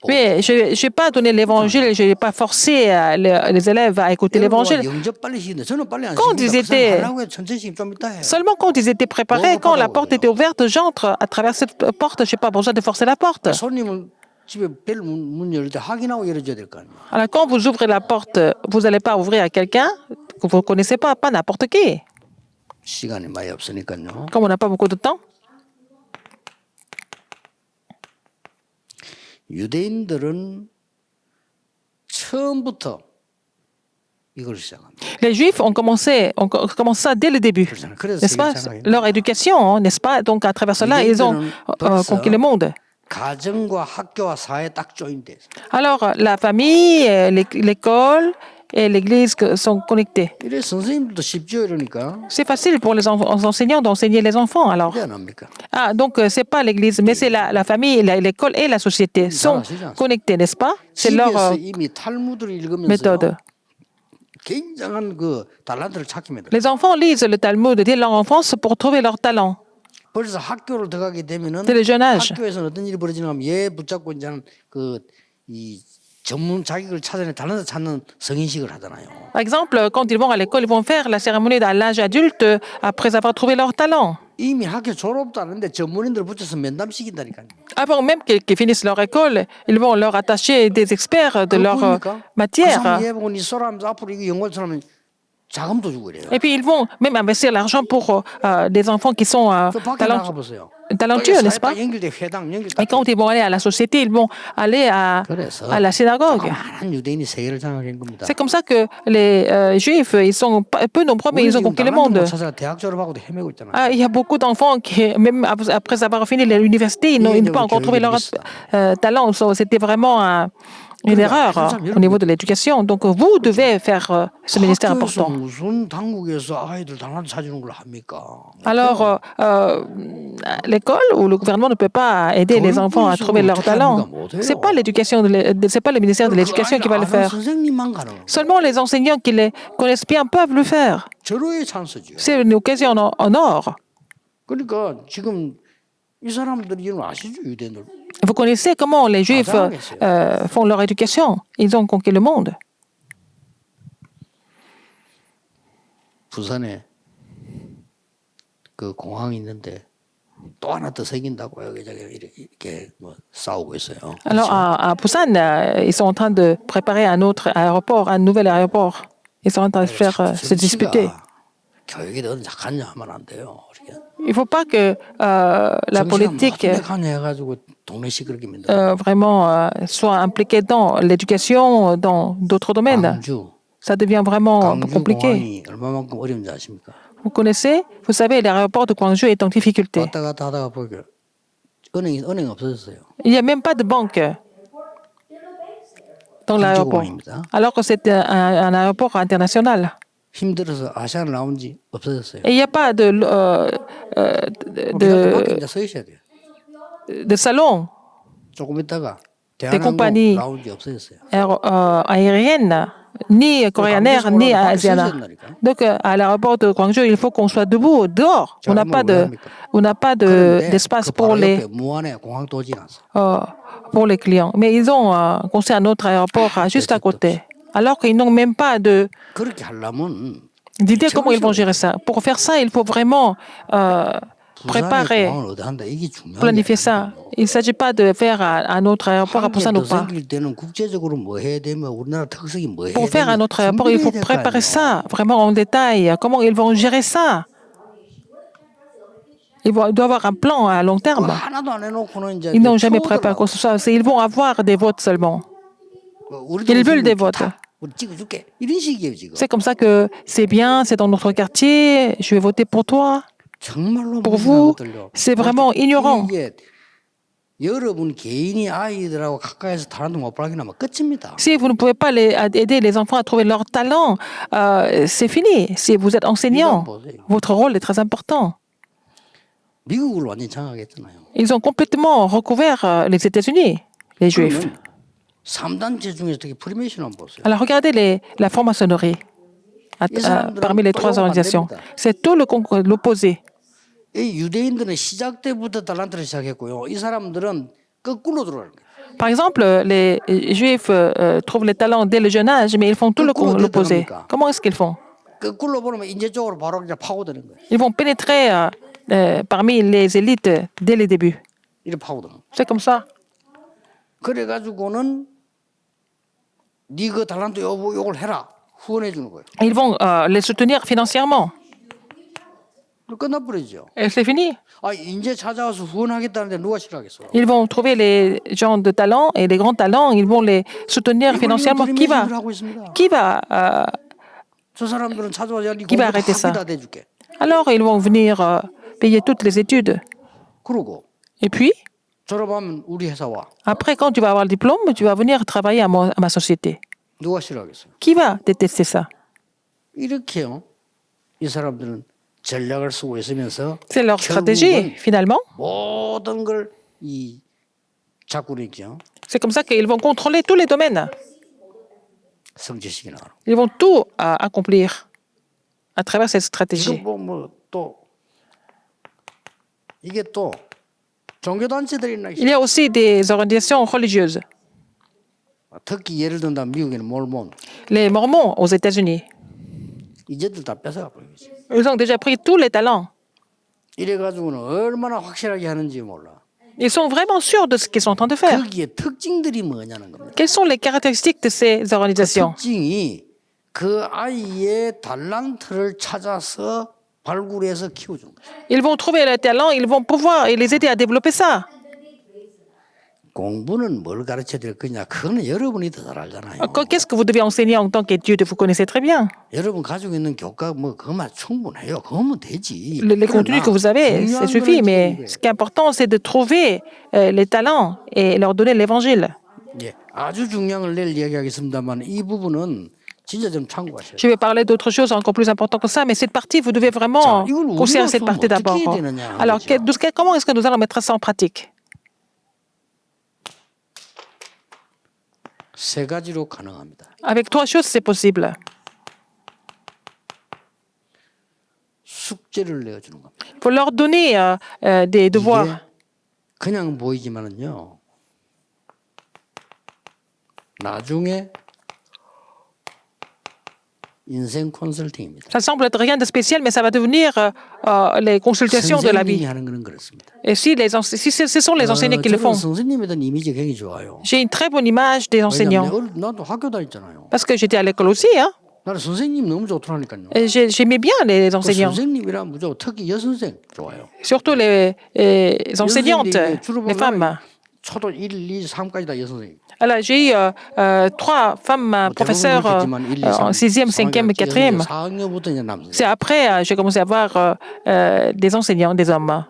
Mais je n'ai pas donné l'évangile, je n'ai pas forcé les élèves à écouter l'évangile. 영접 빨리 시키는데 저는 빨리 안 Quand ils 시킵니다. étaient- 하라고 해도 천천히 좀 이따 해. Seulement quand ils étaient préparés, quand la porte était ouverte, j'entre à travers cette porte. Je n'ai pas besoin de forcer la porte. 손님은 집에 문 열릴 때 확인하고 열어줘야 될 거 아니에요. Alors, quand vous ouvrez la porte, vous n'allez pas ouvrir à quelqu'un que vous ne connaissez pas n'importe qui. 시간이 많이 없으니까요. Comme on n'a pas beaucoup de temps. 유대인들은 처음부터 이걸 시작합니다. Les Juifs ont commencé ça dès le début, n'est-ce pas? Leur éducation, hein, n'est-ce pas? Donc, à travers cela, ils ont conquis le monde. 가정과 학교와 사회 딱 조인돼 있어요. Alors, la famille, l'école et l'église sont connectés. 이래 선생님들도 쉽죠 이러니까. C'est facile pour les enseignants d'enseigner les enfants, alors. 왜 안 합니까? Ah, donc, c'est pas l'église, mais c'est la famille, l'école et la société sont connectés, n'est-ce pas? C'est leur 집에서 이미 탈무드를 읽으면서 méthode. 굉장한 그 달란트를 찾게 만들어요. Les enfants lisent le Talmud dès leur enfance pour trouver leur talent. 벌써 학교를 들어가게 되면은 Dès le jeune âge. 학교에서는 어떤 일이 벌어지냐면 얘 붙잡고 이제는 이 전문 자격을 찾아내 달란트 찾는 성인식을 하잖아요. Par exemple, quand ils vont à l'école, ils vont faire la cérémonie à l'âge adulte après avoir trouvé leur talent. 이미 학교 졸업도 안 했는데 전문인들 붙여서 면담시킨다니까요. Avant même qu'ils finissent leur école, ils vont leur attacher des experts de leur 그 matière. 사람 얘 보고 니 소라면서 앞으로 이거 영어처럼 자금도 주고 이래요. Et puis, ils vont même investir l'argent pour des enfants qui sont 그 밖에 나가 보세요. talentueux, n'est-ce pas? 연결돼 회당 연결 Et quand ils vont aller à la société, ils vont aller à la synagogue. 많은 유대인이 세계를 장악한 겁니다. C'est comme ça que les Juifs, ils sont peu nombreux, mais 우리 ils ont 지금 conquis le 달란트 monde. 못 찾아 대학 졸업하고도 헤매고 있잖아요. Ah, il y a beaucoup d'enfants qui, même après avoir fini l'université, ils n'ont pas encore trouvé leur talent. C'était vraiment une erreur au niveau de l'éducation. Donc, vous devez faire ce ministère 학교에서 important. 무슨 당국에서 아이들 달란트 사주는 걸 합니까? Alors, l'école ou le gouvernement ne peut pas aider les enfants à trouver leur talent. C'est pas l'éducation, c'est pas le ministère de l'éducation qui va le faire. 선생님만 가능. Seulement les enseignants qui les connaissent bien peuvent le faire. 절호의 찬스죠. C'est une occasion en or. 그러니까 지금 이 사람들이 이런 아시죠, 유대인들? Vous connaissez comment les Juifs font leur éducation. Ils ont conquis le monde. 부산에 그 공항이 있는데 또 하나 더 생긴다고 여기저기 이렇게 뭐 싸우고 있어요. Alors à Busan, ils sont en train de préparer un autre aéroport, un nouvel aéroport. Ils sont en train de faire se disputer. 교육이 더 약한 하면 안 돼요. 이렇게. Il ne faut pas que la politique 해가지고 동네 시끄럽게 만들어. vraiment soit impliquée dans l'éducation, dans d'autres domaines. 광주, Ça devient vraiment 광주 compliqué. 공항이 얼마만큼 어려운지 아십니까? Vous connaissez? Vous savez, l'aéroport de Gwangju est en difficulté. 왔다 갔다 하다가 보니까 은행 없어졌어요. Il n'y a même pas de banque dans l'aéroport. 공항입니다. Alors que c'est un aéroport international. 힘들어서 아시안 라운지 없어졌어요. Et il n'y a pas 밖에 이제 서 있어야 돼요. de salon 조금 있다가 compagnies. 대한항공 라운지 없어졌어요. aérienne, ni Korean Air, ni Asiana. Donc, à l'aéroport de Gwangju, il faut qu'on soit debout, dehors. On n'a pas d'espace pour 무안에 공항도지 났어. pour les clients. Mais ils ont construit un autre aéroport juste à côté. Alors qu'ils n'ont même pas 그렇게 하려면 d'idée comment ils vont gérer ça. Pour faire ça, il faut vraiment préparer, 공항을 어디 한다 이게 중요한 planifier ça. Il ne s'agit pas de faire un autre aéroport à Busan ou pas. 생길 때는 국제적으로 뭐 해야 되면 우리나라 특색이 뭐 해야 Pour faire un autre aéroport, il faut préparer ça vraiment en détail. Comment ils vont gérer ça? Il doit y avoir un plan à long terme. 하나도 안 해놓고는 이제 Ils n'ont jamais préparé quoi que ce soit. Ils vont avoir des votes seulement. Ils veulent des votes. 우리 찍어줄게 이런 식이에요 지금. C'est comme ça que c'est bien, c'est dans notre quartier, je vais voter pour toi. 정말로 Pour vous, c'est vraiment ignorant. 이게 여러분 개인이 아이들하고 가까이서 달란트 못 발견하면 끝입니다. Si vous ne pouvez pas aider les enfants à trouver leur talent, c'est fini. Si vous êtes enseignant, votre rôle est très important. 미국을 완전히 장악했잖아요. Ils ont complètement recouvert les États-Unis, les Juifs. 3단체 중에서 특히 프리메이션 한번 보세요. Alors regardez la franc-maçonnerie parmi les trois organisations. C'est tout l'opposé. 이 유대인들은 시작 때부터 달란트를 시작했고요. 이 사람들은 거꾸로 들어가는 거예요. Par exemple, les Juifs trouvent les talents dès le jeune âge, mais ils font tout l'opposé. Comment est-ce qu'ils font? 거꾸로 보면 인재 쪽으로 바로 그냥 파고드는 거예요. Ils vont pénétrer parmi les élites dès les débuts. 이렇게 파고드는 거예요. C'est comme ça. 그래가지고는 네 그 달란트 요걸 해라 후원해 주는 거예요. Ils vont les soutenir financièrement. 끝나버리죠. Et c'est fini. 아 인재 찾아와서 후원하겠다는데 누가 싫어하겠어? Ils vont trouver les gens de talent et les grands talents, ils vont les soutenir financièrement. Qui va 저 사람들은 찾아와서 네 va arrêter ça? 다 대줄게. Alors, ils vont venir payer toutes les études. 그러고 Et puis, 졸업하면 우리 회사 와. après, quand tu vas avoir le diplôme, tu vas venir travailler à ma société. 누가 싫어하겠어요? Qui va détester ça? 이렇게요. 이 사람들은 전략을 쓰고 있으면서 C'est leur stratégie, finalement. 모든 걸 이 잡고 있죠. C'est comme ça qu'ils vont contrôler tous les domaines. 성취시키는 거로. Ils vont tout accomplir à travers cette stratégie. 지금 뭐또 이게 또 종교단체들이 있나 Il y a aussi des organisations religieuses. 특히 예를 든다면 미국에는 몰몬 Les Mormons aux États-Unis. 이제들 다 뺏어가 버리지. Ils ont déjà pris tous les talents. 이래가지고는 얼마나 확실하게 하는지 몰라. Ils sont vraiment sûrs de ce qu'ils sont en train de faire. 거기에 특징들이 뭐냐는 겁니다. Quelles sont les caractéristiques de ces organisations? 특징이 그 아이의 달란트를 찾아서 발굴해서 키워주는 거죠. Ils vont trouver le talent, ils vont pouvoir les aider à développer ça. 공부는 뭘 가르쳐 드릴 거냐? 그거는 여러분이 더 잘 알잖아요. Qu'est-ce que vous devez enseigner en tant qu'étude? Vous connaissez très bien. 여러분 가지고 있는 교과 뭐 그것만 충분해요. 그거면 되지. Les contenus que vous avez, ça 중요한 suffit. 거는 Mais 지금 ce qui est important, c'est de trouver les talents et leur donner l'évangile. 예, 아주 중요한 걸 내일 이야기하겠습니다만 이 부분은 진짜 좀 참고하셔야 돼요. Je vais parler d'autres choses encore plus importantes que ça, mais cette partie, vous devez vraiment 이걸 우리가 considérer cette 좀 partie d'abord. 어떻게 해야 되느냐 Alors, 하죠. comment est-ce que nous allons mettre ça en pratique? 세 가지로 가능합니다. Avec trois choses, c'est possible. 숙제를 내어주는 겁니다. Il faut leur donner des devoirs. 이게 그냥 보이지만은요. 나중에 인생 컨설팅입니다. Ça semble être rien de spécial, mais ça va devenir les consultations de la 선생님이 vie. 하는 거는 그렇습니다. Et si ce sont les enseignants qui le 저는 font, 선생님에 대한 이미지가 굉장히 좋아요. j'ai une très bonne image des 왜냐하면 enseignants. 나도 학교 다녔잖아요. Parce que j'étais à l'école aussi. Hein. 나는 선생님 너무 좋더라니까요. Et j'aimais bien les enseignants. 선생님이란 무조건 특히 여선생 좋아요. Surtout les enseignantes, les femmes. 초등 1, 2, 3까지 다 여선생. Alors, j'ai eu trois femmes professeurs en 6e, 5e et 4e. 4학년부터 이제 남성. C'est après j'ai commencé à avoir des enseignants, des hommes.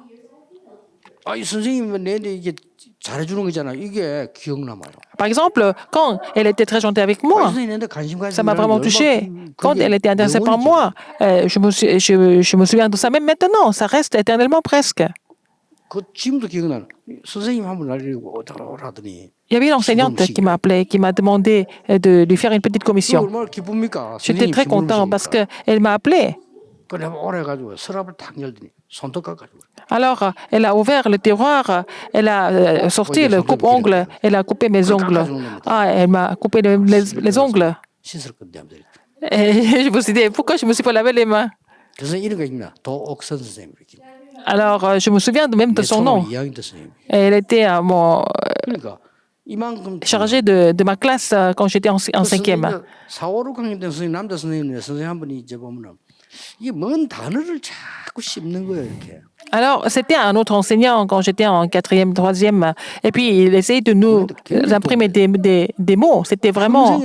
이 선생님은 내한테 이게 잘해주는 거잖아요. 이게 기억 남아요. Par exemple, quand elle était très gentille avec moi, 선생님한테 관심 가지고 ça m'a vraiment touché. Quand elle était intéressée par moi, je me souviens de ça même maintenant. Ça reste éternellement presque. 그 지금도 기억나는. 선생님 한 번 날리고 오라더니. Il y avait une enseignante qui m'a appelé, qui m'a demandé de lui faire une petite commission. 얼마나 기쁩니까? J'étais très content parce qu'elle m'a appelé. 그래 오래 가지고 서랍을 탁 열더니 손톱 깎아주고. Alors, elle a ouvert le tiroir, elle a sorti le coupe-ongle, elle a coupé mes ongles. Ah, elle m'a coupé les ongles. 씻을 건데 하면서. Et je me suis dit, pourquoi je ne me suis pas lavé les mains? 그래서 이런 거 있나? 도옥선 선생님 이렇게. Alors, je me souviens même de son nom. 2학년 때 선생님. Elle était 그러니까 이만큼 chargée de ma classe quand j'étais en 5e. 4, 5, 6학년 때 선생님 남자 선생님 한 분이 이제 보면은 이게 먼 단어를 자꾸 씹는 거예요 이렇게. Alors, c'était un autre enseignant quand j'étais en 4e, 3e. Et puis, il essayait de nous imprimer des mots. C'était vraiment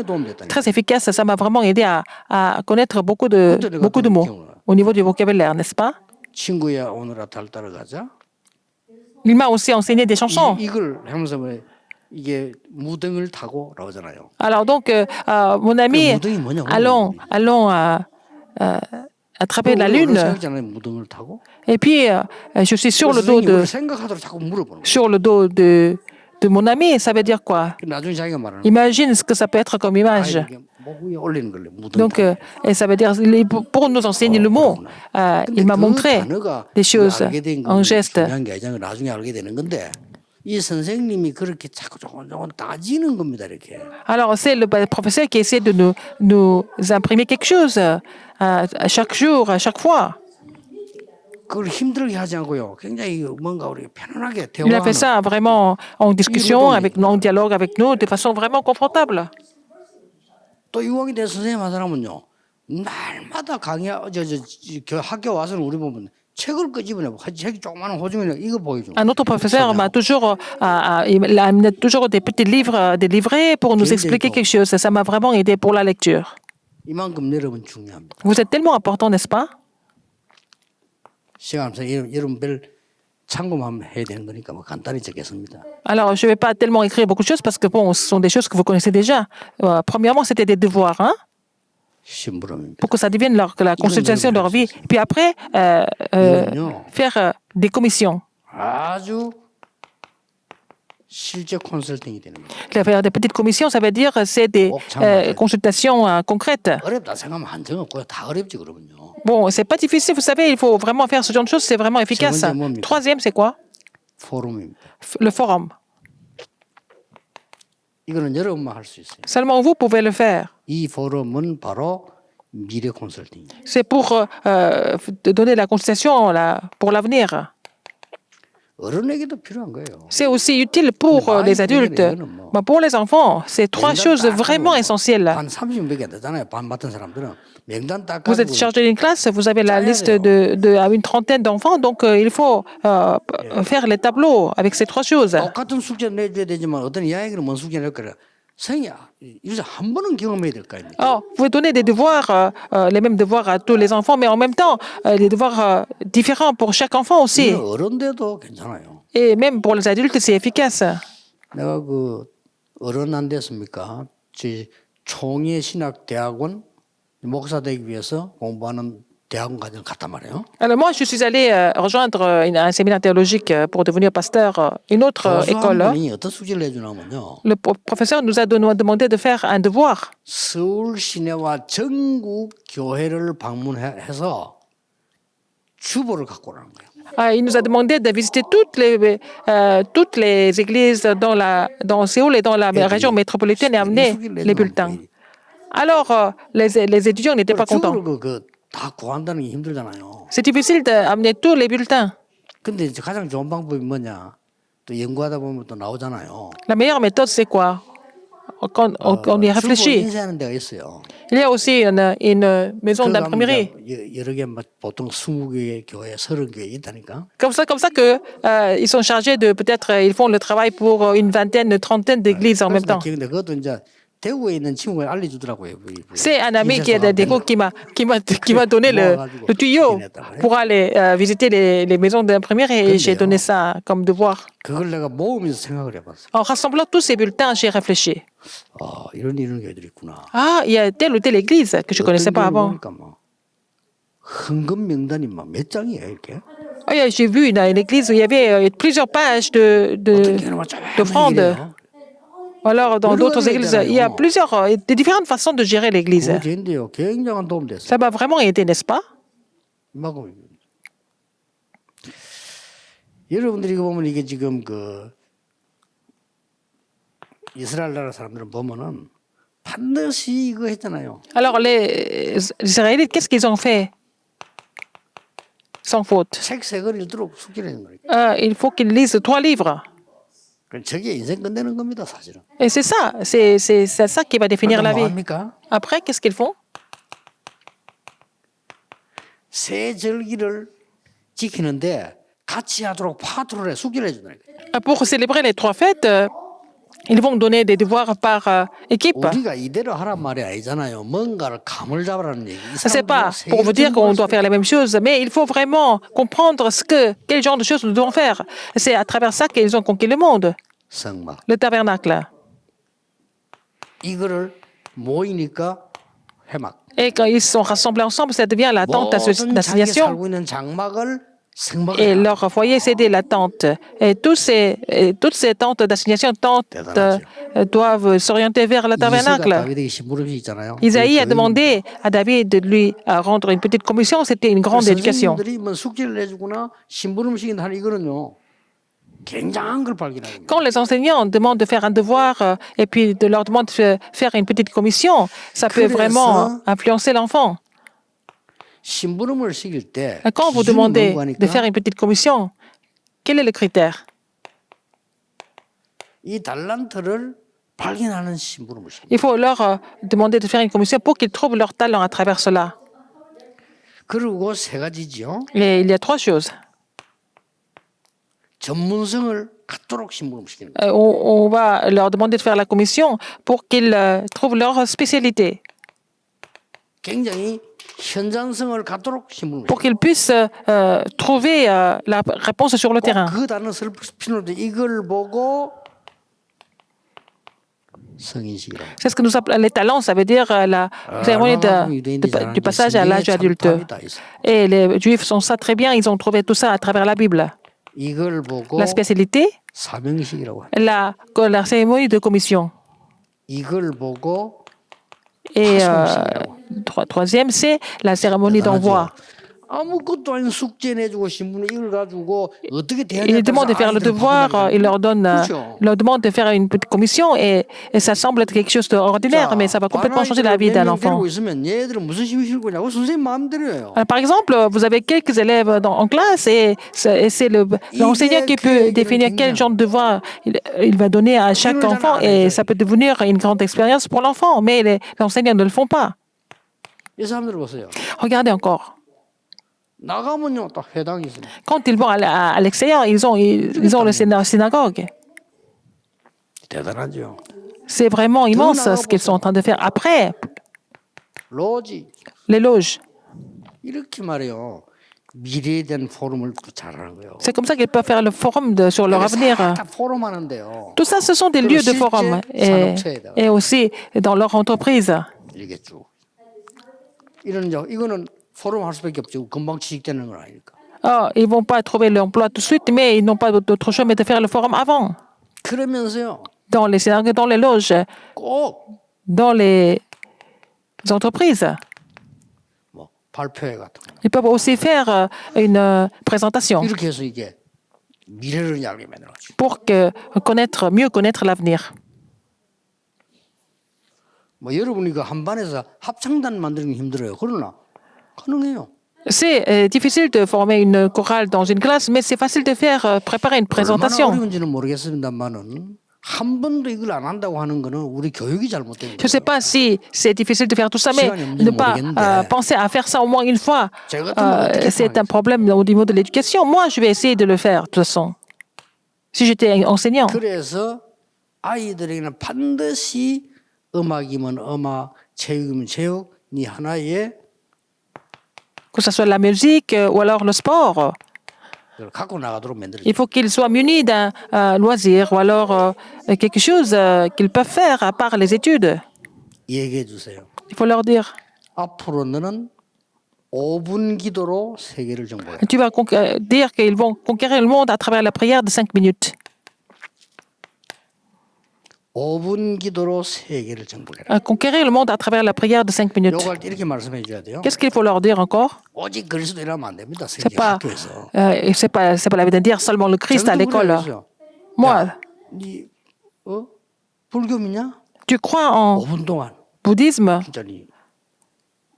très efficace. Ça m'a vraiment aidé à connaître beaucoup de mots au niveau du vocabulaire, n'est-ce pas? 친구야 오늘아 달 따라가자. Il m'a aussi enseigné des chansons. 이걸 하면서 뭐 이게 무등을 타고 나오잖아요. Alors, donc, mon ami, 무등이 뭐냐? allons attraper la lune. 무등을 타고. Et puis, je suis sur le dos 생각하도록 자꾸 물어보는 거예요. sur le dos de mon ami. Ça veut dire quoi? 나중에 자기가 말하는 Imagine ce que ça peut être comme image. 목 위에 올리는 걸래. 무등. Donc, et ça veut dire, pour nous enseigner le mot, il m'a montré des choses en geste. 중요한 게 아니라 나중에 알게 되는 건데 이 선생님이 그렇게 자꾸 조금 따지는 겁니다 이렇게. Alors, c'est le professeur qui essaie de nous imprimer quelque chose à chaque jour, à chaque fois. 그걸 힘들게 하지 않고요. 굉장히 뭔가 우리 편안하게 Il a fait 대화하는. ça vraiment en discussion avec nous, en dialogue avec nous, de façon vraiment confortable. 또 유학이 된 선생님 한 사람은요. 날마다 학교 와서는 우리 보면 책을 끄집어내고 책이 조그마한 호주머니 이거 보여줘. Un autre professeur m'a toujours, il a amené toujours des petits livres, des livrets pour nous expliquer quelque chose. Ça m'a vraiment aidé pour la lecture. 이만큼 여러분 중요합니다. Vous êtes tellement important, n'est-ce pas? 시간에서 여러분 별 참고만 해야 되는 거니까 뭐 간단히 적겠습니다. Alors, je ne vais pas tellement écrire beaucoup de choses parce que bon, ce sont des choses que vous connaissez déjà. Premièrement, c'était des devoirs, hein, 심부름입니다. pour que ça devienne la consultation de leur vie. Puis après, faire des commissions. 아주 실제 컨설팅이 되는 거예요. Faire des petites commissions, ça veut dire c'est des consultations concrètes. 어렵다 생각하면 한정 없고요. 다 어렵지 그러면요. Bon, c'est pas difficile, vous savez, il faut vraiment faire ce genre de choses, c'est vraiment efficace. Troisième, c'est quoi? 포럼입니다. Le forum. 이거는 여러분만 할 수 있어요. Seulement vous pouvez le faire. 이 포럼은 바로 미래 컨설팅이에요. C'est pour donner la consultation pour l'avenir. 어른에게도 필요한 거예요. C'est aussi utile pour les adultes. Mais pour les enfants, c'est trois choses vraiment essentielles. 한 30명밖에 안 되잖아요. 반 맡은 사람들은 명단 딱 Vous êtes 가지고 chargé d'une classe, vous avez la liste à une trentaine d'enfants, donc il faut faire les tableaux avec ces trois choses. 똑같은 숙제를 내줘야 되지만 어떤 이야기는 뭔 숙제를 낼 거라. 성이야. 이래서 한 번은 경험해야 될 거 아닙니까? Alors, vous pouvez donner des devoirs, les mêmes devoirs à tous les enfants, mais en même temps, des devoirs différents pour chaque enfant aussi. 이거 어른돼도 괜찮아요. Et même pour les adultes, c'est efficace. 내가 그 어른 안 됐습니까? 제 총회 신학 대학원 목사 되기 위해서 공부하는 대학원 과정 갔단 말이에요. Alors moi, je suis allé rejoindre un séminaire théologique pour devenir pasteur, une autre 교수 한 école. 분이 어떤 숙제를 내주냐면요. Le professeur nous a demandé de faire un devoir. 서울 시내와 전국 교회를 방문해서 주보를 갖고 오라는 거예요. Il nous a demandé de visiter toutes les églises dans Séoul et dans la région métropolitaine et amener les bulletins. Alors, les étudiants n'étaient pas contents. 다 구한다는 게 힘들잖아요. C'est difficile d'amener tous les bulletins. 근데 이제 가장 좋은 방법이 뭐냐? 또 연구하다 보면 또 나오잖아요. La meilleure méthode, c'est quoi? Quand on y 주보 réfléchit. 인쇄하는 데가 있어요. Il y a aussi une maison 그거 d'imprimerie. 여러 개 보통 20개 교회, 30개 있다니까. Comme ça que ils sont chargés de peut-être ils font le travail pour une vingtaine, une trentaine d'églises en même temps. 근데 그것도 이제 대구에 있는 친구가 알려주더라고요. C'est un ami qui est de Déco qui m'a donné le tuyau pour aller visiter les maisons d'imprimerie et j'ai donné ça comme devoir. 그걸 내가 모으면서 생각을 해봤어. En rassemblant tous ces bulletins, j'ai réfléchi. 아, 이런 교회들이 있구나. Ah, il y a telle ou telle église que je ne connaissais pas avant. 보니까 뭐 헌금 명단이 막 몇 장이에요, 이렇게. Ah, j'ai vu une église où il y avait plusieurs pages d'offrandes. Alors, dans d'autres églises, il y a des différentes façons de gérer l'église. 그거 된대요. 굉장한 도움 됐어. Ça m'a vraiment aidé, n'est-ce pas? 막 여러분들이 이거 보면 이게 지금 그 이스라엘 나라 사람들은 보면은 반드시 이거 했잖아요. Alors, les Israélites, qu'est-ce qu'ils ont fait? Sans faute. 책 세 권 읽도록 숙제를 해는 거니까. Il faut qu'ils lisent 3 livres. 저게 인생 끝내는 겁니다, 사실은. Et c'est ça qui va définir la 뭐 vie. 합니까? Après, qu'est-ce qu'ils font? 새 절기를 지키는데 같이 하도록 파트를 해 숙제를 해준다니까. Pour célébrer les 3 fêtes, ils vont donner des devoirs par équipe. 우리가 이대로 하란 말이 아니잖아요. 뭔가를 감을 잡으라는 얘기. C'est pas pour vous dire qu'on doit faire les mêmes choses, mais il faut vraiment comprendre quel genre de choses nous devons faire. C'est à travers ça qu'ils ont conquis le monde, 성막. le tabernacle. 이거를 모이니까 회막. Et quand ils sont rassemblés ensemble, ça devient la tente 모든 자기 d'assignation. 살고 있는 장막을 성막을. Et leur foyer, c'était la tente. Et toutes ces tentes d'assignation, doivent s'orienter vers le 이사가 tabernacle. 다윗에게 심부름이 있잖아요. Isaïe a demandé à David de lui rendre une petite commission. C'était une grande éducation. 선생님들이 뭐 숙제를 내주거나 심부름 시킨다 하는 이거는요. 굉장한 걸 발견합니다. Quand les enseignants demandent de faire un devoir et puis de leur demandent de faire une petite commission, ça peut vraiment influencer l'enfant. 심부름을 시킬 때 Quand vous 기준이 demandez 뭔가 de faire 하니까 une petite commission, quel est le critère? 이 달란트를 발견하는 심부름을 시킵니다. Il faut leur demander de faire une commission pour qu'ils trouvent leur talent à travers cela. 그리고 세 가지죠. Et il y a 3 choses. 전문성을 갖도록 심부름 시키는 거예요. On va leur demander de faire la commission pour qu'ils trouvent leur spécialité, 굉장히 현장성을 갖도록 심부름. pour qu'ils puissent trouver la réponse sur le terrain. 그 단어를 필요한데 이걸 보고 성인식이라고. C'est ce que nous appelons les talents, ça veut dire la cérémonie du passage à l'âge adulte. Et les Juifs sont ça très bien, ils ont trouvé tout ça à travers la Bible. 이걸 보고 La spécialité, 사명식이라고. la cérémonie de commission. 이걸 보고 Et troisième, c'est la cérémonie d'envoi. 아무것도 아닌 숙제 내주고 신문에 이걸 가지고 어떻게 Il 대하냐고 demande de faire le devoir, il leur donne, il leur demande de faire une petite commission et ça semble être quelque chose d'ordinaire, mais ça va complètement changer la vie d'un enfant. 데리고 있으면 얘들은 무슨 힘이 실고 있냐고 선생님 마음대로예요. Par exemple, vous avez quelques élèves en classe et c'est l'enseignant qui peut définir quel genre de devoir il va donner à chaque enfant et ça peut devenir une grande expérience pour l'enfant, mais les enseignants ne le font pas. 이 사람들 보세요. Regardez encore. 나가면요 딱 회당이 있어요. Quand ils vont à l'extérieur, ils ont le synagogue. 대단하죠. C'est vraiment immense ce qu'ils sont en train de faire. Après, 로지 les loges. 이렇게 말해요. 미래에 대한 포럼을 잘하는 거예요. C'est comme ça qu'ils peuvent faire le forum sur leur avenir. 다 포럼 하는데요. Tout ça, ce sont des lieux de forum et aussi dans leur entreprise. 이게 쭉 이런 이거는 포럼 할 수밖에 없죠. 금방 취직되는 건 아니니까. Ils ne vont pas trouver l'emploi tout de suite, mais ils n'ont pas d'autre choix mais de faire le forum avant. 그러면서요. Dans les synagogues, dans les loges, 꼭 dans les entreprises. 뭐 발표회 같은 거. Ils peuvent aussi faire une présentation 이렇게 해서 이게 미래를 알게 만들어가지고. pour mieux connaître l'avenir. 뭐 여러분이 그 한 반에서 합창단 만드는 게 힘들어요. 그러나 가능해요. C'est difficile de former une chorale dans une classe, mais c'est facile de faire préparer une 얼마나 présentation. 어려운지는 모르겠습니다만은 한 번도 이걸 안 한다고 하는 거는 우리 교육이 잘못된 Je ne sais 거예요. pas si c'est difficile de faire tout ça, mais ne pas penser à faire ça au moins une fois, c'est un problème au niveau de l'éducation. Moi, je vais essayer de le faire, de toute façon, si j'étais enseignant. 그래서 아이들에게는 반드시 음악이면 음악, 체육이면 체육, 이 하나의 Que ce soit la musique ou alors le sport. 걸 갖고 나가도록 만들어요. Il faut qu'ils soient munis d'un loisir ou alors quelque chose qu'ils peuvent faire à part les études. 얘기해 주세요. Il faut leur dire, 앞으로 너는 5분 기도로 세계를 정복해. tu vas dire qu'ils vont conquérir le monde à travers la prière de 5 minutes. 5분 기도로 세계를 정복해라. Conquérir le monde à travers la prière de 5 minutes. 요거 할 때 이렇게 말씀해 줘야 돼요. Qu'est-ce qu'il faut leur dire encore? 오직 그리스도 이러면 안 됩니다. C'est 세계 pas, 학교에서. c'est pas la peine de dire seulement le Christ à l'école. Moi, 네 불교 믿냐? tu crois en 5분 동안 bouddhisme? 진짜 네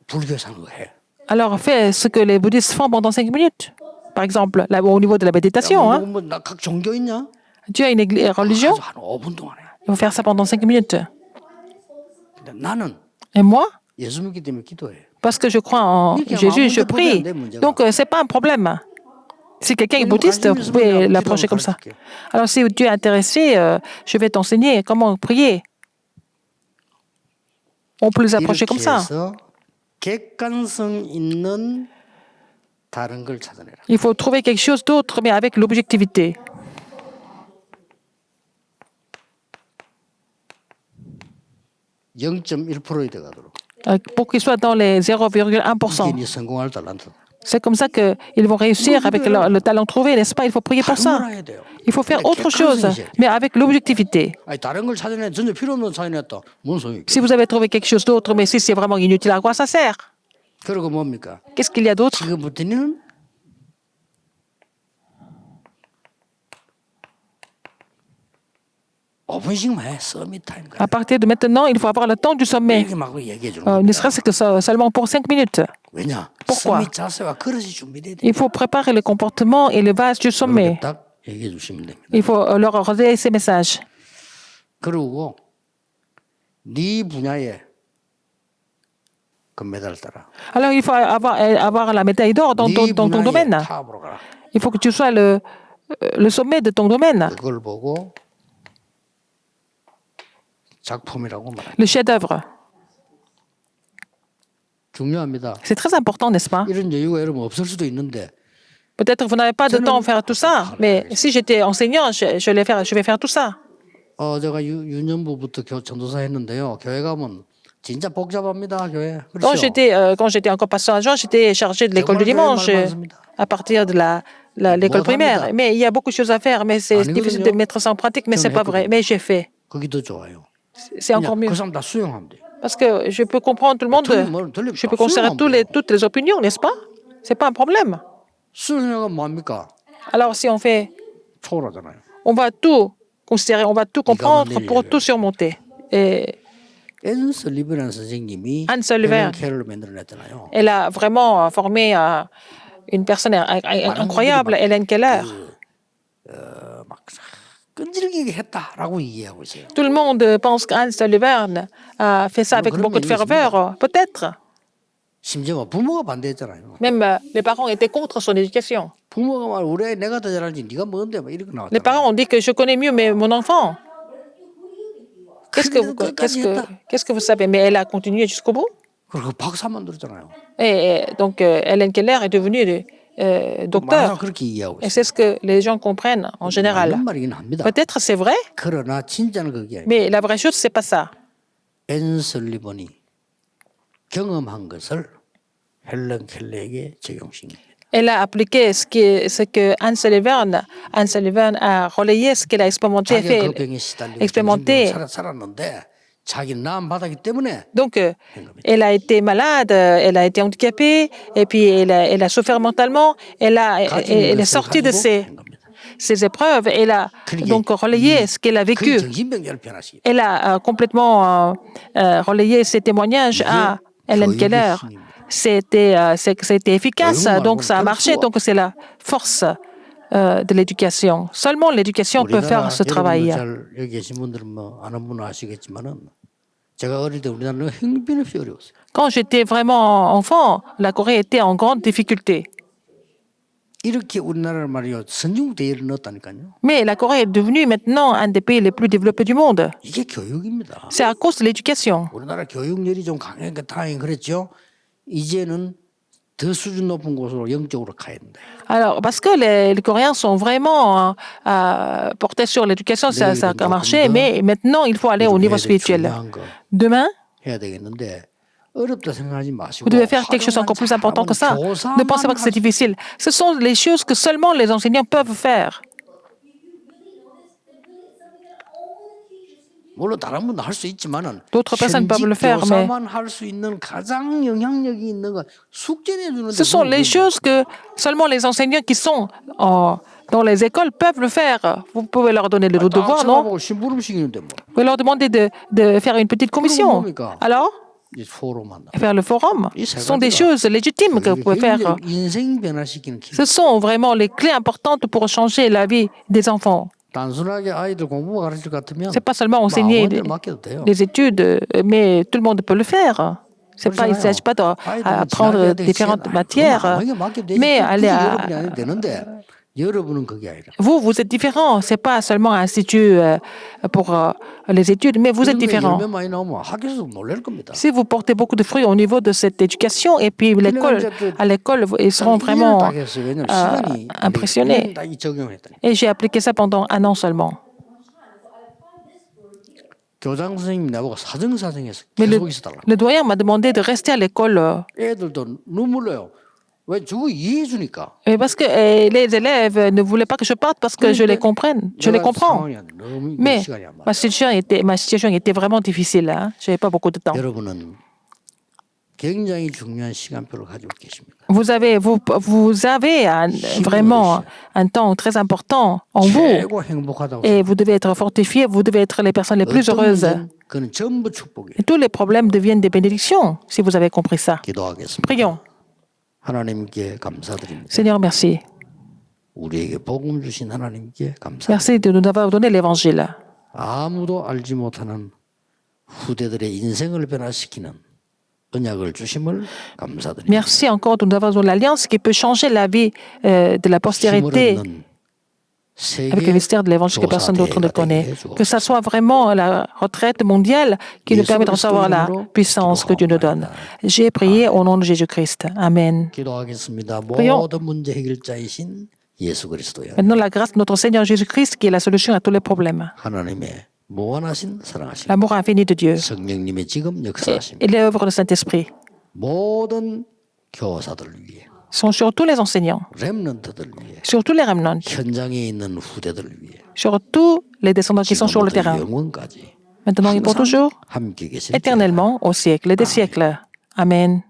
불교 사는 거 해. Alors fais ce que les bouddhistes font pendant 5 minutes. Par exemple, là, au niveau de la méditation. Hein. 각 종교 있냐? Tu as une religion? 한 5분 동안 해. Il faut faire ça pendant 5 minutes. 근데 나는 Et moi, 예수 믿기 때문에 기도해. parce que je crois en Jésus, je prie. Donc, ce n'est pas un problème. Si quelqu'un est bouddhiste, vous pouvez l'approcher comme ça. Alors, si tu es intéressé, je vais t'enseigner comment prier. On peut les approcher comme ça. 객관성 있는 다른 걸 찾아내라. Il faut trouver quelque chose d'autre, mais avec l'objectivité. (0.1%에 돼가도록). Pour qu'ils soient dans les 0,1%. 이게 네 성공할 달란트. C'est comme ça qu'ils vont réussir avec le talent trouvé, n'est-ce pas? Il faut prier pour ça. 다른 걸 해야 돼요. Il faut faire 근데 autre chose, 객관성이셔야 돼요. mais avec l'objectivité. 아니 다른 걸 찾아내 전혀 필요 없는 찾아냈다. 뭔 소용이? Si vous avez trouvé quelque chose d'autre, mais si c'est vraiment inutile, à quoi ça sert? 그리고 뭡니까? Qu'est-ce qu'il y a d'autre? 지금부터는 5분씩만 해. 서밋 타임. À partir de maintenant, il faut avoir le temps du sommet. 이렇게 막 얘기해 주는 Ne 겁니다. serait-ce que seulement pour 5 minutes. 왜냐? Pourquoi? 서밋 자세와 그릇이 준비돼야 돼. Il faut préparer le comportement et le vase du sommet. 딱 얘기해 주시면 됩니다. Il faut leur redire ces messages. 그리고 네 분야에 금메달 따라. Alors, il faut avoir la médaille d'or dans 네 ton 분야의 domaine. 탑으로 가라. Il faut que tu sois le sommet de ton domaine, 그걸 보고 작품이라고 말합니다. le chef-d'œuvre. 중요합니다. C'est très important, n'est-ce pas? 이런 여유가 여러분 없을 수도 있는데 Peut-être que vous n'avez pas de temps à faire tout ça, mais si j'étais enseignant, je vais faire tout ça. 제가 유년부부터 전도사 했는데요. 교회 가면 진짜 복잡합니다. 교회. Quand 그렇죠? j'étais encore pasteur adjoint, j'étais chargé de l'école du dimanche à partir de l'école primaire. Mais il y a beaucoup de choses à faire, mais c'est difficile de mettre ça en pratique, mais c'est pas vrai. Mais j'ai fait. 그게 더 좋아요. C'est encore mieux. 그 사람 다 수용하면 돼요. Parce que je peux comprendre tout le monde, je peux considérer toutes les opinions, n'est-ce pas? C'est pas un problème. 수능은 뭡니까? Alors si on fait, 초월하잖아요. on va tout considérer, on va tout comprendre pour tout surmonter. Et 앤 설리번이라는 선생님이 Anne Sullivan, 헬렌 켈러를 만들어냈잖아요. elle a vraiment formé une personne incroyable, Hélène Keller. 막 끈질기게 했다라고 이해하고 있어요. Tout le monde pense qu'Anne Sullivan a fait ça avec beaucoup de ferveur. Peut-être. 심지어 부모가 반대했잖아요. Même les parents étaient contre son éducation. 부모가 말 우리 애 내가 더 잘하는지 네가 뭔데 막 이렇게 Les 나왔잖아요. parents ont dit que je connais mieux mon enfant. Qu'est-ce que vous savez? Mais elle a continué jusqu'au bout. 그리고 박사 만들었잖아요. Et donc, Hélène Keller est devenue 많은 docteur. 그렇게 이해하고 Et 있어요. c'est ce que les gens comprennent en général. 맞는 말이긴 합니다. Peut-être c'est vrai, 그러나 진짜는 그게 아니에요. mais la vraie chose, c'est pas ça. 앤 설리번이 경험한 것을 헬렌 켈러에게 적용시킵니다. Elle a appliqué ce que Anne Sullivan a relayé, ce qu'elle a expérimenté, 자기가 fait, 그 병에 시달리고 expérimenté. 정신병으로 살았는데 자기는 나음 받았기 때문에 Donc, elle a été malade, elle a été handicapée, et puis elle a souffert mentalement. Elle est sortie de ces épreuves. Elle a donc relayé ce qu'elle a 그 vécu. 정신병자를 변화시킵니다. Elle a complètement relayé ses témoignages à Hélène Keller. C'était efficace, donc ça a marché. Donc, c'est la force de l'éducation. Seulement l'éducation peut faire ce travail. 잘 여기 계신 분들은 뭐 아는 분은 아시겠지만은 제가 어릴 때 우리나라는 형편없이 어려웠어요. Quand j'étais vraiment enfant, la Corée était en grande difficulté. 이렇게 우리나라를 말이요 선진국 대열을 넣었다니까요. Mais la Corée est devenue maintenant un des pays les plus développés du monde. 이게 교육입니다. C'est à cause de l'éducation. 우리나라 교육열이 좀 강하니까 다행히 그랬죠. 이제는 더 수준 높은 곳으로 영적으로 가야 된다. Alors, parce que les Coréens sont vraiment portés sur l'éducation, ça a marché, mais maintenant, il faut aller au niveau spirituel. Demain, 해야 되겠는데 어렵다 생각하지 마시고 vous devez faire quelque chose encore plus important que ça. Ne pensez pas que c'est difficile. Ce sont les choses que seulement les enseignants peuvent faire. 물론 다른 분도 할 수 있지만은 D'autres personnes peuvent le faire, mais 교사만 할 수 있는 가장 영향력이 있는 건 숙제내 주는 ce sont les choses que seulement les enseignants qui sont dans les écoles peuvent le faire. Vous pouvez leur donner le devoir, non? 보고 심부름시키는데 뭐 Vous pouvez leur demander de faire une petite commission. Alors, 이제 포럼한다. faire le forum. Ce sont des choses légitimes que vous pouvez faire. 인생 변화시키는 키. Ce sont vraiment les clés importantes pour changer la vie des enfants. 단순하게 아이들 공부 가르칠 것 같으면 C'est pas seulement enseigner 맡겨도 돼요. les études, mais tout le monde peut le faire. Il ne s'agit pas d'apprendre différentes matières, mais aller à... 여러분은 그게 아니라. Vous êtes différent. Ce n'est pas seulement un institut pour les études, mais vous êtes différent. 열매 많이 나오면 학교에서 놀랄 겁니다. Si vous portez beaucoup de fruits au niveau de cette éducation, et puis à l'école, ils seront vraiment impressionnés. Et j'ai appliqué ça pendant 1 an seulement. 교장 선생님이 나보고 사정사정해서 Mais 계속 있어달라. le doyen m'a demandé de rester à l'école. 애들도 눈물 나요. 왜 저거 이해해 주니까. Parce que les élèves ne voulaient pas que je parte parce que je les comprenne. Je les comprends. Mais ma situation était vraiment difficile. Hein. Je n'avais pas beaucoup de temps. 여러분은 굉장히 중요한 시간표를 가지고 계십니다. Vous avez vraiment un temps très important en vous. 최고 행복하다고. Et vous devez être fortifiés, vous devez être les personnes les plus heureuses. 그는 전부 축복이에요. Et tous les problèmes deviennent des bénédictions, si vous avez compris ça. 기도하겠습니다. Prions. 하나님께 감사드립니다. Seigneur, merci. 우리에게 복음 주신 하나님께 감사합니다. Merci de nous avoir donné l'évangile. 아무도 알지 못하는 후대들의 인생을 변화시키는 언약을 주심을 감사드립니다. Merci encore de nous avoir donné l'alliance qui peut changer la vie de la postérité avec le mystère de l'évangile que personne d'autre ne connaît. Que ça soit vraiment la retraite mondiale qui nous permet de recevoir la puissance que Dieu nous donne. J'ai prié au nom de Jésus-Christ. Amen. 기도하겠습니다. Prions. 모든 문제 해결자이신 예수 그리스도여. Maintenant, la grâce de notre Seigneur Jésus-Christ qui est la solution à tous les problèmes. 하나님의 무한하신 사랑하심. L'amour infini de Dieu 성령님의 지금 역사하심. et l'œuvre du Saint-Esprit 모든 교사들을 위해. sont sur tous les enseignants, 렘넌트들 위해. sur tous les remnants, 현장에 있는 후대들을 위해. sur tous les descendants qui sont sur le terrain, 영원까지 maintenant et pour toujours, 함께 계실 éternellement, au siècle des siècles. Amen.